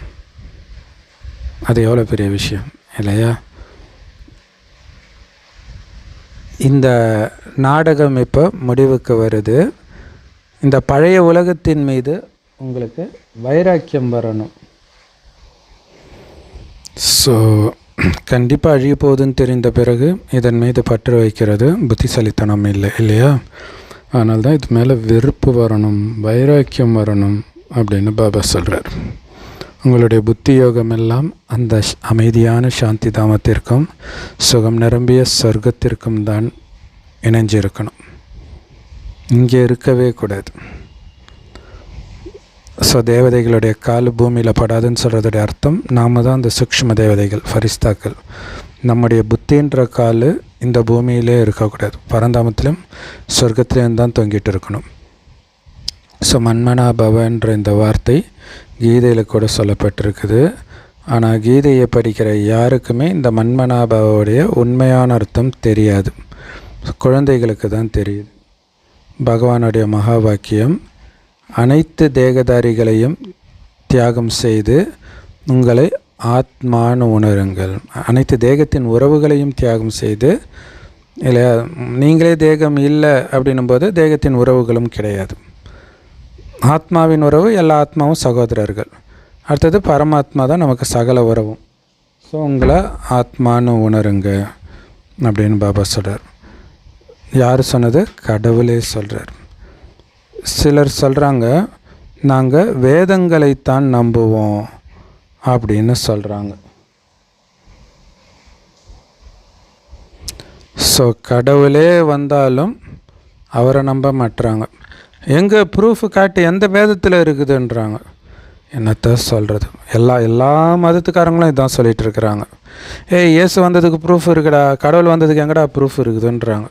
அது எவ்வளோ பெரிய விஷயம் இல்லையா? இந்த நாடகம் இப்போ முடிவுக்கு வருது. இந்த பழைய உலகத்தின் மீது உங்களுக்கு வைராக்கியம் வரணும். ஸோ கண்டிப்பாக அழிய போகுதுன்னு தெரிந்த பிறகு இதன் மீது பற்று வைக்கிறது புத்திசாலித்தனம் இல்லை, இல்லையா? அதனால தான் இது மேலே வெறுப்பு வரணும், வைராக்கியம் வரணும் அப்படின்னு பாபா சொல்கிறார். உங்களுடைய புத்தி யோகம் எல்லாம் அந்த அமைதியான சாந்தி தாமத்திற்கும் சுகம் நிரம்பிய சொர்க்கத்திற்கும் தான் இணைஞ்சிருக்கணும், இங்கே இருக்கவே கூடாது. ஸோ தேவதைகளுடைய கால் பூமியில் படாதுன்னு சொல்கிறதுடைய அர்த்தம், நாம் தான் அந்த சூக்ஷ்ம தேவதைகள், ஃபரிஸ்தாக்கள். நம்முடைய புத்தின்ற கால் இந்த பூமியிலே இருக்கக்கூடாது, பரந்தாமத்திலும் சொர்க்கத்திலையும் தான் தொங்கிட்டு இருக்கணும். ஸோ மன்மனா பவன்ற இந்த வார்த்தை கீதையில் கூட சொல்லப்பட்டிருக்குது. ஆனால் கீதையை படிக்கிற யாருக்குமே இந்த மன்மனாபாவோடைய உண்மையான அர்த்தம் தெரியாது, குழந்தைகளுக்கு தான் தெரியுது. பகவானுடைய மகா வாக்கியம், அனைத்து தேகதாரிகளையும் தியாகம் செய்து உங்களை ஆத்மானு உணருங்கள். அனைத்து தேகத்தின் உறவுகளையும் தியாகம் செய்து, இல்லை நீங்களே தேகம் இல்லை அப்படின்னும்போது தேகத்தின் உறவுகளும் கிடையாது. ஆத்மாவின் உறவு, எல்லா ஆத்மாவும் சகோதரர்கள். அடுத்தது பரமாத்மா தான் நமக்கு சகல உறவும். ஸோ உங்களை ஆத்மானு உணருங்க அப்படின்னு பாபா சொல்கிறார். யார் சொன்னது? கடவுளே சொல்கிறார். சிலர் சொல்கிறாங்க, நாங்கள் வேதங்களைத்தான் நம்புவோம் அப்படின்னு சொல்கிறாங்க. ஸோ ஸோ கடவுளே வந்தாலும் அவரை நம்ப மாட்டுறாங்க. எங்கே ப்ரூஃப் காட்டி எந்த வேதத்தில் இருக்குதுன்றாங்க. என்னத்த சொல்கிறது, எல்லா மதத்துக்காரங்களும் இதான் சொல்லிகிட்டு இருக்கிறாங்க. இயேசு வந்ததுக்கு ப்ரூஃப் இருக்குடா, கடவுள் வந்ததுக்கு எங்கடா ப்ரூஃப் இருக்குதுன்றாங்க.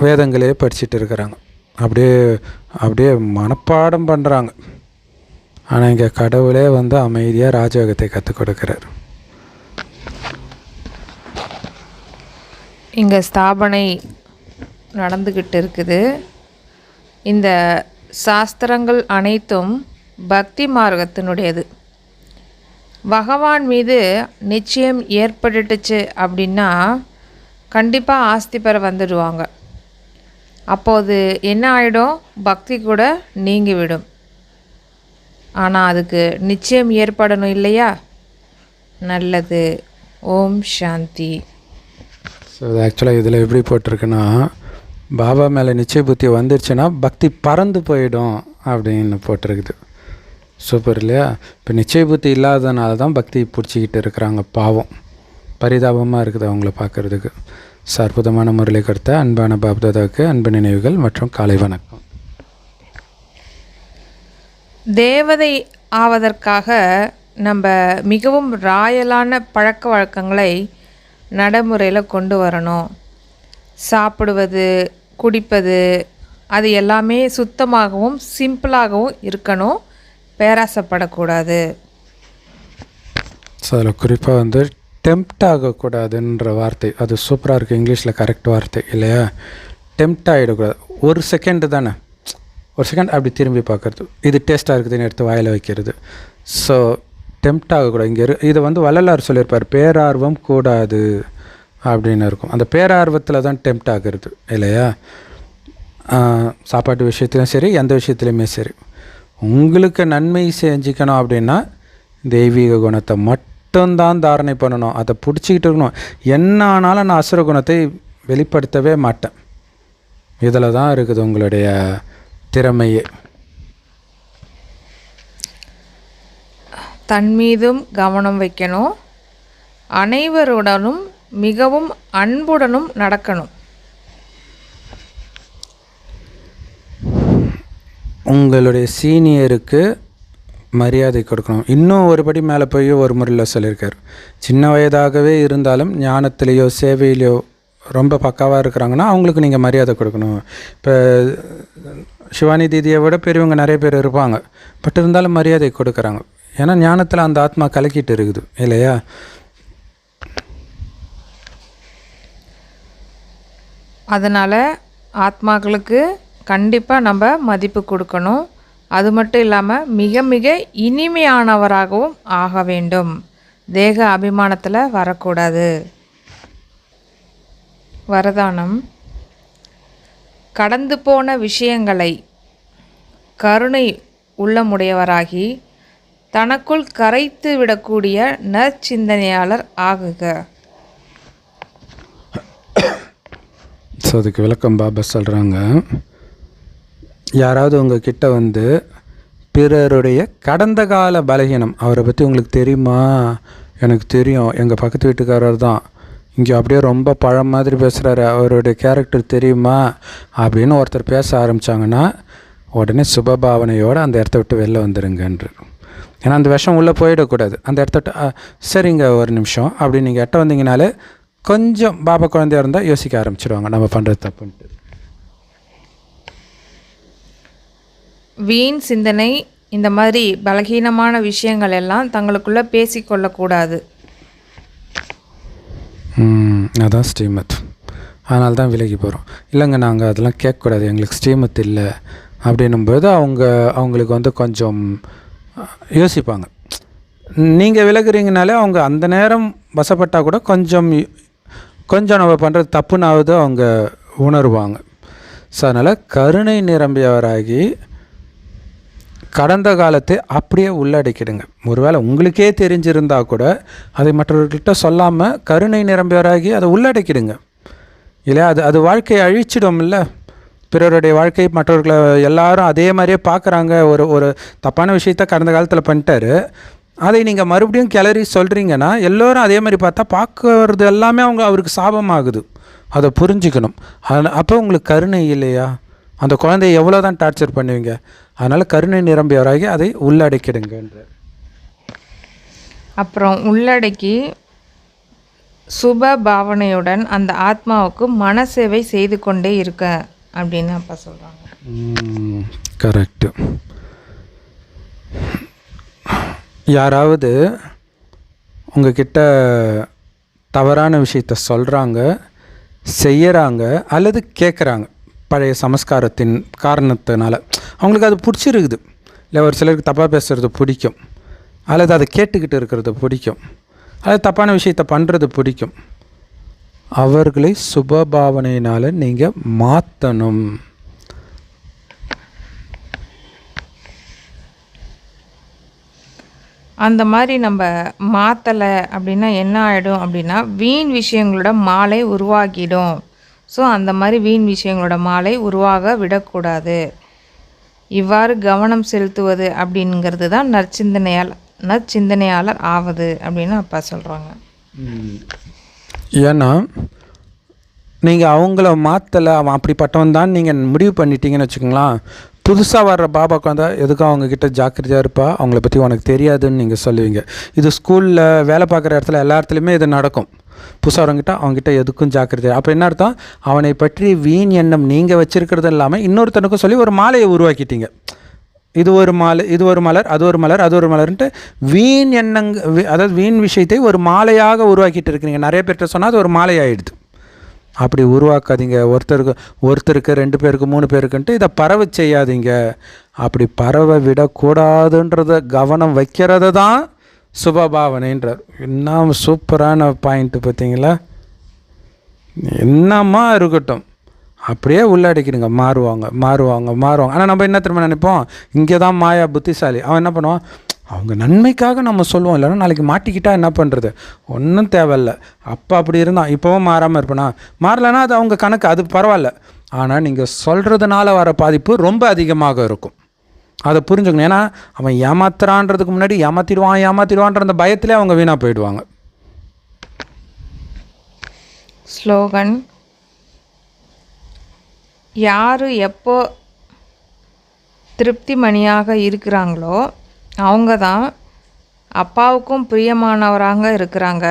வேதங்களே படிச்சுட்டு இருக்கிறாங்க, அப்படியே மனப்பாடம் பண்ணுறாங்க. ஆனால் இங்கே கடவுளே வந்து அமைதியாக ராஜயோகத்தை கற்றுக் கொடுக்குறார். இங்கே ஸ்தாபனை நடந்துக்கிட்டு இருக்குது. இந்த சாஸ்திரங்கள் அனைத்தும் பக்தி மார்க்கத்தினுடையது. பகவான் மீது நிச்சயம் ஏற்பட்டுச்சு அப்படின்னா கண்டிப்பாக ஆஸ்தி பெற வந்துடுவாங்க. அப்போது என்ன ஆகிடும், பக்தி கூட நீங்கிவிடும். ஆனால் அதுக்கு நிச்சயம் ஏற்படணும் இல்லையா? நல்லது. ஓம் சாந்தி. ஸோ ஆக்சுவலாக இதில் எப்படி போட்டிருக்குன்னா, பாபா மேலே நிச்சய புத்தி வந்துருச்சுன்னா பக்தி பறந்து போயிடும் அப்படின்னு போட்டிருக்குது. சூப்பர் இல்லையா? இப்போ நிச்சய புத்தி இல்லாததுனால தான் பக்தி பிடிச்சிக்கிட்டு இருக்கிறாங்க. பாவம், பரிதாபமாக இருக்குது அவங்கள பார்க்குறதுக்கு. அற்புதமான முறையில் கருத்த அன்பான பாப்தாதாவுக்கு அன்பு நினைவுகள் மற்றும் காலை வணக்கம். தேவதை ஆவதற்காக நம்ம மிகவும் ராயலான பழக்க வழக்கங்களை நடைமுறையில் கொண்டு வரணும். சாப்பிடுவது, குடிப்பது, அது எல்லாமே சுத்தமாகவும் சிம்பிளாகவும் இருக்கணும். பேராசைப்படக்கூடாது. ஸோ அதில் குறிப்பாக வந்து டெம்ப்ட் ஆகக்கூடாதுன்ற வார்த்தை, அது சூப்பராக இருக்குது. இங்கிலீஷில் கரெக்ட் வார்த்தை இல்லையா? டெம்ப்ட் ஆகிடக்கூடாது. ஒரு செகண்டு தானே, ஒரு செகண்ட் அப்படி திரும்பி பார்க்குறது, இது டேஸ்ட்டாக இருக்குதுன்னு எடுத்து வாயில் வைக்கிறது. ஸோ டெம்ப்ட் ஆகக்கூடாது. இங்கே இதை வந்து வள்ளலார் சொல்லியிருப்பார், பேரார்வம் கூடாது அப்படின்னு இருக்கும். அந்த பேரார்வத்தில் தான் டெம்ப்ட் ஆகிறது இல்லையா? சாப்பாட்டு விஷயத்துலையும் சரி, எந்த விஷயத்துலையுமே சரி. உங்களுக்கு நன்மை செஞ்சுக்கணும் அப்படின்னா தெய்வீக குணத்தை மட்டும்தான் தாரணை பண்ணணும். அதை பிடிச்சிக்கிட்டு இருக்கணும். என்ன ஆனாலும் நான் அசுர குணத்தை வெளிப்படுத்தவே மாட்டேன். இதில் தான் இருக்குது உங்களுடைய திறமையே. தன் மீதும் கவனம் வைக்கணும். அனைவருடனும் மிகவும் அன்புடனும் நடக்கணும். உங்களுடைய சீனியருக்கு மரியாதை கொடுக்கணும். இன்னும் ஒருபடி மேலே போய் ஒரு முறையில் சொல்லியிருக்கார், சின்ன வயதாகவே இருந்தாலும் ஞானத்திலேயோ சேவையிலையோ ரொம்ப பக்காவாக இருக்கிறாங்கன்னா அவங்களுக்கு நீங்கள் மரியாதை கொடுக்கணும். இப்போ சிவானி தீதியை விட பெரியவங்க நிறைய பேர் இருப்பாங்க, பட் இருந்தாலும் மரியாதை கொடுக்குறாங்க. ஏன்னா ஞானத்தில் அந்த ஆத்மா கலக்கிட்டு இருக்குது இல்லையா? அதனால் ஆத்மாக்களுக்கு கண்டிப்பாக நம்ம மதிப்பு கொடுக்கணும். அது மட்டும் இல்லாமல் மிக மிக இனிமையானவராகவும் ஆக வேண்டும். தேக அபிமானத்தில் வரக்கூடாது. வரதானம். கடந்து போன விஷயங்களை கருணை உள்ளமுடையவராகி தனக்குள் கரைத்து விடக்கூடிய நற்சிந்தனையாளர் ஆகுக. ஸோ அதுக்கு விளக்கம் பாபா சொல்கிறாங்க, யாராவது உங்ககிட்ட வந்து பிறருடைய கடந்த கால பலகீனம், அவரை பற்றி உங்களுக்கு தெரியுமா? எனக்கு தெரியும், எங்கள் பக்கத்து வீட்டுக்காரர் தான் இங்கே அப்படியே ரொம்ப பழம் மாதிரி பேசுகிறாரு, அவருடைய கேரக்டர் தெரியுமா அப்படின்னு ஒருத்தர் பேச ஆரம்பித்தாங்கன்னா உடனே சுபபாவனையோடு அந்த இடத்த விட்டு வெளில வந்துடுங்கன்று. ஏன்னா அந்த விஷம் உள்ளே போயிடக்கூடாது. அந்த இடத்த விட்டு சரிங்க ஒரு நிமிஷம் அப்படின்னு நீங்கள் எட்ட வந்தீங்கனாலே கொஞ்சம் பாபா குழந்தையாக இருந்தால் யோசிக்க ஆரம்பிச்சிடுவாங்க நம்ம பண்ணுறது தப்புன்ட்டு. வீண் சிந்தனை, இந்த மாதிரி பலகீனமான விஷயங்கள் எல்லாம் தங்களுக்குள்ளே பேசிக்கொள்ளக்கூடாது. அதான் ஸ்ரீமத். அதனால தான் விலகி போகிறோம். இல்லைங்க நாங்கள் அதெல்லாம் கேட்கக்கூடாது, எங்களுக்கு ஸ்ரீமத் இல்லை அப்படின்னும்போது அவங்களுக்கு வந்து கொஞ்சம் யோசிப்பாங்க. நீங்கள் விலகுறீங்கனாலே அவங்க அந்த நேரம் வசப்பட்டால் கூட கொஞ்சம் நம்ம பண்ணுறது தப்புனாவது அவங்க உணர்வாங்க. ஸோ அதனால் கருணை நிரம்பியவராகி கடந்த காலத்தை அப்படியே உள்ளடக்கிடுங்க. ஒருவேளை உங்களுக்கே தெரிஞ்சிருந்தால் கூட அதை மற்றவர்கள்ட்ட சொல்லாமல் கருணை நிரம்பியவராகி அதை உள்ளடக்கிடுங்க இல்லையா? அது வாழ்க்கையை அழிச்சிடும் இல்லை? பிறருடைய வாழ்க்கை மற்றவர்களை எல்லாரும் அதே மாதிரியே பார்க்குறாங்க. ஒரு தப்பான விஷயத்த கடந்த காலத்தில் பண்ணிட்டாரு, அதை நீங்கள் மறுபடியும் கிளறி சொல்கிறீங்கன்னா எல்லோரும் அதே மாதிரி பார்த்தா பார்க்கறது எல்லாமே அவருக்கு சாபமாகுது. அதை புரிஞ்சுக்கணும். அப்போ உங்களுக்கு கருணை இல்லையா? அந்த குழந்தைய எவ்வளோ தான் டார்ச்சர் பண்ணுவீங்க? அதனால் கருணை நிரம்பியவராகி அதை உள்ளடக்கிடுங்கன்றார். அப்புறம் உள்ளடக்கி சுப பாவனையுடன் அந்த ஆத்மாவுக்கு மனசேவை செய்து கொண்டே இருக்க அப்படின்னு அப்பா சொல்கிறாங்க. கரெக்டு. யாராவது உங்ககிட்ட தவறான விஷயத்த சொல்கிறாங்க, செய்யறாங்க அல்லது கேட்குறாங்க, பழைய சமஸ்காரத்தின் காரணத்தினால அவங்களுக்கு அது பிடிச்சிருக்குது. இல்லை ஒரு சிலருக்கு தப்பாக பேசுகிறது பிடிக்கும், அல்லது அதை கேட்டுக்கிட்டு இருக்கிறது பிடிக்கும், அல்லது தப்பான விஷயத்தை பண்ணுறது பிடிக்கும். அவர்களை சுபபாவனையினால் நீங்கள் மாற்றணும். அந்த மாதிரி நம்ம மாற்றலை அப்படின்னா என்ன ஆகிடும் அப்படின்னா வீண் விஷயங்களோட மாலை உருவாக்கிடும். ஸோ அந்த மாதிரி வீண் விஷயங்களோட மாலை உருவாக விடக்கூடாது. இவ்வாறு கவனம் செலுத்துவது அப்படிங்கிறது தான் நற்சிந்தனையாளர் ஆவது அப்படின்னு அப்பா சொல்கிறாங்க. ஏன்னா நீங்கள் அவங்கள மாற்றலை, அவன் அப்படிப்பட்டவன் தான் நீங்கள் முடிவு பண்ணிட்டீங்கன்னு வச்சுக்கோங்களேன். புதுசாக வர்ற பாபாவுக்கு வந்தால் எதுக்கும் அவங்கக்கிட்ட ஜாக்கிரதையாக இருப்பா, அவங்கள பற்றி உனக்கு தெரியாதுன்னு நீங்கள் சொல்லுவீங்க. இது ஸ்கூலில் வேலை பார்க்குற இடத்துல எல்லா இடத்துலையுமே இது நடக்கும். புதுசாக அவங்ககிட்ட எதுக்கும் ஜாக்கிரதை. அப்போ என்ன அர்த்தம்? அவனை பற்றி வீண் எண்ணம் நீங்கள் வச்சுருக்கிறது இல்லாமல் இன்னொருத்தனுக்கும் சொல்லி ஒரு மாலையை உருவாக்கிட்டீங்க. இது ஒரு மாலை, இது ஒரு மலர், அது ஒரு மலர், அது ஒரு மலர்ன்ட்டு வீண் அதாவது வீண் விஷயத்தை ஒரு மாலையாக உருவாக்கிட்டு இருக்கிறீங்க. நிறைய பேர்கிட்ட சொன்னால் அது ஒரு மாலை ஆகிடுது. அப்படி உருவாக்காதீங்க. ஒருத்தருக்கு 2 பேருக்கு 3 பேருக்குன்ட்டு இதை பரவ செய்யாதீங்க. அப்படி பரவ விடக்கூடாதுன்றத கவனம் வைக்கிறது தான் சுபபாவனைன்றார். இன்னும் சூப்பரான பாயிண்ட்டு பார்த்தீங்களா? என்னம்மா இருக்கட்டும், அப்படியே உள்ளடக்கிடுங்க. மாறுவாங்க. ஆனால் நம்ம என்ன திரும்ப நினைப்போம், இங்கே தான் மாயா புத்திசாலி. அவன் என்ன பண்ணுவான், அவங்க நன்மைக்காக நம்ம சொல்லுவோம், இல்லைன்னா நாளைக்கு மாட்டிக்கிட்டால் என்ன பண்ணுறது, ஒன்றும் தேவையில்லை. அப்போ அப்படி இருந்தான், இப்போவும் மாறாமல் இருப்பேனா, மாறலைன்னா அது அவங்க கணக்கு, அது பரவாயில்ல. ஆனால் நீங்கள் சொல்கிறதுனால வர பாதிப்பு ரொம்ப அதிகமாக இருக்கும். அதை புரிஞ்சுக்கணும். ஏன்னா அவன் ஏமாத்துறான்றதுக்கு முன்னாடி ஏமாத்திடுவான்ற அந்த பயத்திலே அவங்க வீணாக போயிடுவாங்க. ஸ்லோகன்: யார் எப்போ திருப்தி மணியாக இருக்கிறாங்களோ அவங்க தான் அப்பாவுக்கும் பிரியமானவராக இருக்கிறாங்க,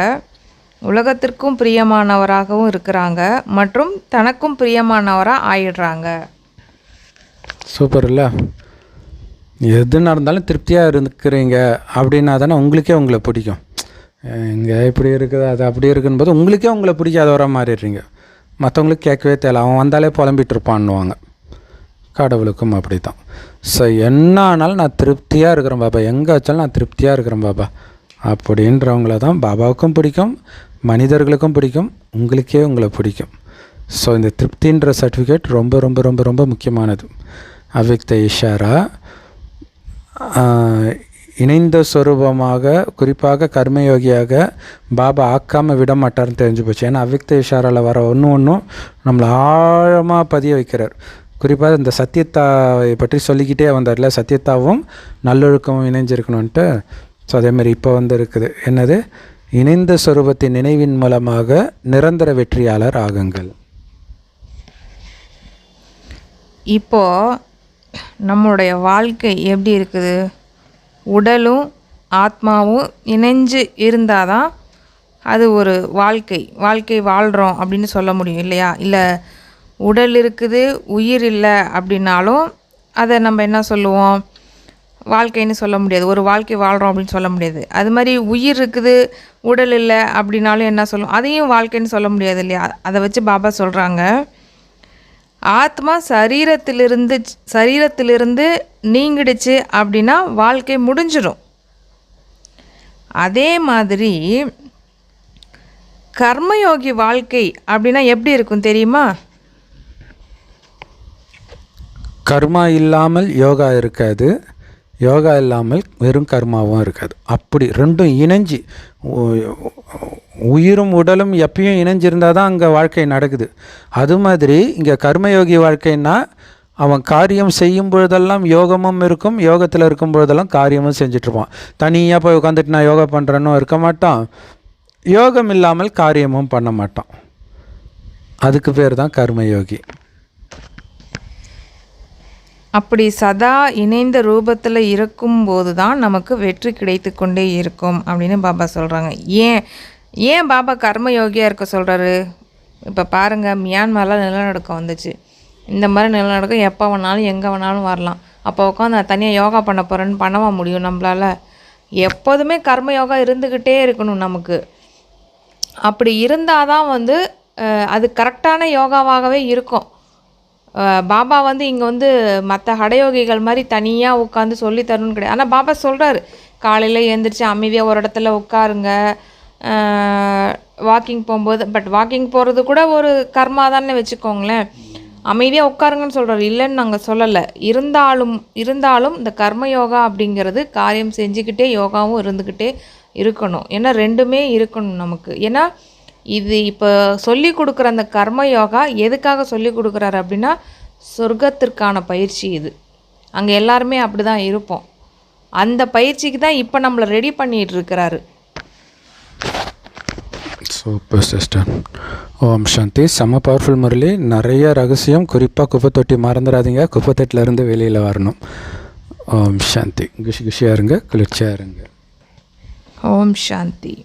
உலகத்திற்கும் பிரியமானவராகவும் இருக்கிறாங்க, மற்றும் தனக்கும் பிரியமானவராக ஆயிடுறாங்க. சூப்பர் இல்லை? எது நடந்தாலும் திருப்தியாக இருக்கிறீங்க அப்படின்னா தானே உங்களுக்கே உங்களை பிடிக்கும். இங்கே இப்படி இருக்குது, அது அப்படி இருக்குன்னு போது உங்களுக்கே உங்களை பிடிக்காதவர மாறிடுறீங்க. மற்றவங்களுக்கு கேட்கவே தேவை, அவன் வந்தாலே புலம்பிட்டு இருப்பான்னுவாங்க. கடவுளுக்கும் அப்படி தான். ஸோ என்ன ஆனாலும் நான் திருப்தியாக இருக்கிறேன் பாபா, எங்கே வச்சாலும் நான் திருப்தியாக இருக்கிறேன் பாபா அப்படின்றவங்கள தான் பாபாவுக்கும் பிடிக்கும், மனிதர்களுக்கும் பிடிக்கும், உங்களுக்கே உங்களை பிடிக்கும். ஸோ இந்த திருப்தின்ற சர்டிஃபிகேட் ரொம்ப ரொம்ப ரொம்ப ரொம்ப முக்கியமானது. அவ்யக்த இஷாரா இணைந்த ஸ்வரூபமாக, குறிப்பாக கர்மயோகியாக பாபா ஆக்காமல் விட மாட்டார்னு தெரிஞ்சு போச்சு. ஏன்னா அவ்யக்த இஷாராவில் வர ஒன்றும் நம்மளை ஆழமாக பதிய வைக்கிறார். குறிப்பாக இந்த சத்தியத்தாவை பற்றி சொல்லிக்கிட்டே வந்தார்ல, சத்தியத்தாவும் நல்லொழுக்கமும் இணைஞ்சிருக்கணுன்ட்டு. ஸோ அதேமாதிரி இப்போ இருக்குது என்னது, இணைந்த ஸ்வரூபத்தின் நினைவின் மூலமாக நிரந்தர வெற்றியாளர் ஆகுங்கள். இப்போது நம்மளுடைய வாழ்க்கை எப்படி இருக்குது? உடலும் ஆத்மாவும் இணைஞ்சு இருந்தால் தான் அது ஒரு வாழ்க்கை வாழ்கிறோம் அப்படின்னு சொல்ல முடியும் இல்லையா? இல்லை உடல் இருக்குது உயிர் இல்லை அப்படின்னாலும் அதை நம்ம என்ன சொல்லுவோம், வாழ்க்கைன்னு சொல்ல முடியாது. ஒரு வாழ்க்கை வாழ்கிறோம் அப்படின்னு சொல்ல முடியாது. அது மாதிரி உயிர் இருக்குது உடல் இல்லை அப்படின்னாலும் என்ன சொல்லுவோம், அதையும் வாழ்க்கைன்னு சொல்ல முடியாது இல்லையா? அதை வச்சு பாபா சொல்கிறாங்க, ஆத்மா சரீரத்திலிருந்து நீங்கிடுச்சு அப்படின்னா வாழ்க்கை முடிஞ்சிடும். அதே மாதிரி கர்மயோகி வாழ்க்கை அப்படின்னா எப்படி இருக்கும் தெரியுமா? கர்மா இல்லாமல் யோகா இருக்காது, யோகா இல்லாமல் வெறும் கர்மாவும் இருக்காது. அப்படி ரெண்டும் இணைஞ்சி, உயிரும் உடலும் எப்பயும் இணைஞ்சிருந்தால் தான் அங்கே வாழ்க்கை நடக்குது. அது மாதிரி இங்கே கர்மயோகி வாழ்க்கைன்னா அவன் காரியம் செய்யும் பொழுதெல்லாம் யோகமும் இருக்கும், யோகத்தில் இருக்கும் பொழுதெல்லாம் காரியமும் செஞ்சிட்ருப்பான். தனியாக போய் உட்காந்துட்டு நான் யோகா பண்ணுறேன்னு இருக்க மாட்டான், யோகம் இல்லாமல் காரியமும் பண்ண மாட்டான். அதுக்கு பேர் தான் கர்மயோகி. அப்படி சதா இணைந்த ரூபத்தில் இருக்கும்போது தான் நமக்கு வெற்றி கிடைத்து கொண்டே இருக்கும் அப்படின்னு பாபா சொல்கிறாங்க. ஏன் பாபா கர்மயோகியாக இருக்க சொல்கிறாரு? இப்போ பாருங்கள், மியான்மரில் நிலநடுக்கம் வந்துச்சு. இந்த மாதிரி நிலநடுக்கம் எப்போ வேணாலும் எங்கே வேணாலும் வரலாம். அப்போ உட்காந்து நான் தனியாக யோகா பண்ண போகிறேன்னு பண்ணவா முடியும் நம்மளால்? எப்போதுமே கர்மயோகா இருந்துக்கிட்டே இருக்கணும் நமக்கு. அப்படி இருந்தால் தான் அது கரெக்டான யோகாவாகவே இருக்கும். பாபா இங்கே மற்ற ஹடயோகிகள் மாதிரி தனியாக உட்காந்து சொல்லி தரணும்னு கிடையாது. ஆனால் பாபா சொல்கிறாரு, காலையில் எழுந்திரிச்சு அமைதியாக ஒரு இடத்துல உட்காருங்க, வாக்கிங் போகும்போது. பட் வாக்கிங் போகிறது கூட ஒரு கர்மா தானே வச்சுக்கோங்களேன். அமைதியாக உட்காருங்கன்னு சொல்கிறாரு, இல்லைன்னு நாங்கள் சொல்லலை. இருந்தாலும் இந்த கர்மயோகா அப்படிங்கிறது காரியம் செஞ்சுக்கிட்டே யோகாவும் இருந்துக்கிட்டே இருக்கணும். ஏன்னா ரெண்டுமே இருக்கணும் நமக்கு. ஏன்னா இது இப்போ சொல்லி கொடுக்குற அந்த கர்மயோகா எதுக்காக சொல்லி கொடுக்குறாரு அப்படின்னா, சொர்க்கத்திற்கான பயிற்சி இது. அங்கே எல்லாருமே அப்படி தான் இருப்போம். அந்த பயிற்சிக்கு தான் இப்போ நம்மளை ரெடி பண்ணிகிட்டு இருக்கிறாரு. Super sister. ஓம் சாந்தி. செம்ம பவர்ஃபுல் முரளி. நிறைய ரகசியம். குறிப்பாக குப்பை தொட்டி மறந்துடாதீங்க, குப்பை தொட்டிலேருந்து வெளியில் வரணும். ஓம் சாந்தி. குஷியாக இருங்க, குளிர்ச்சியாக இருங்க. ஓம் சாந்தி.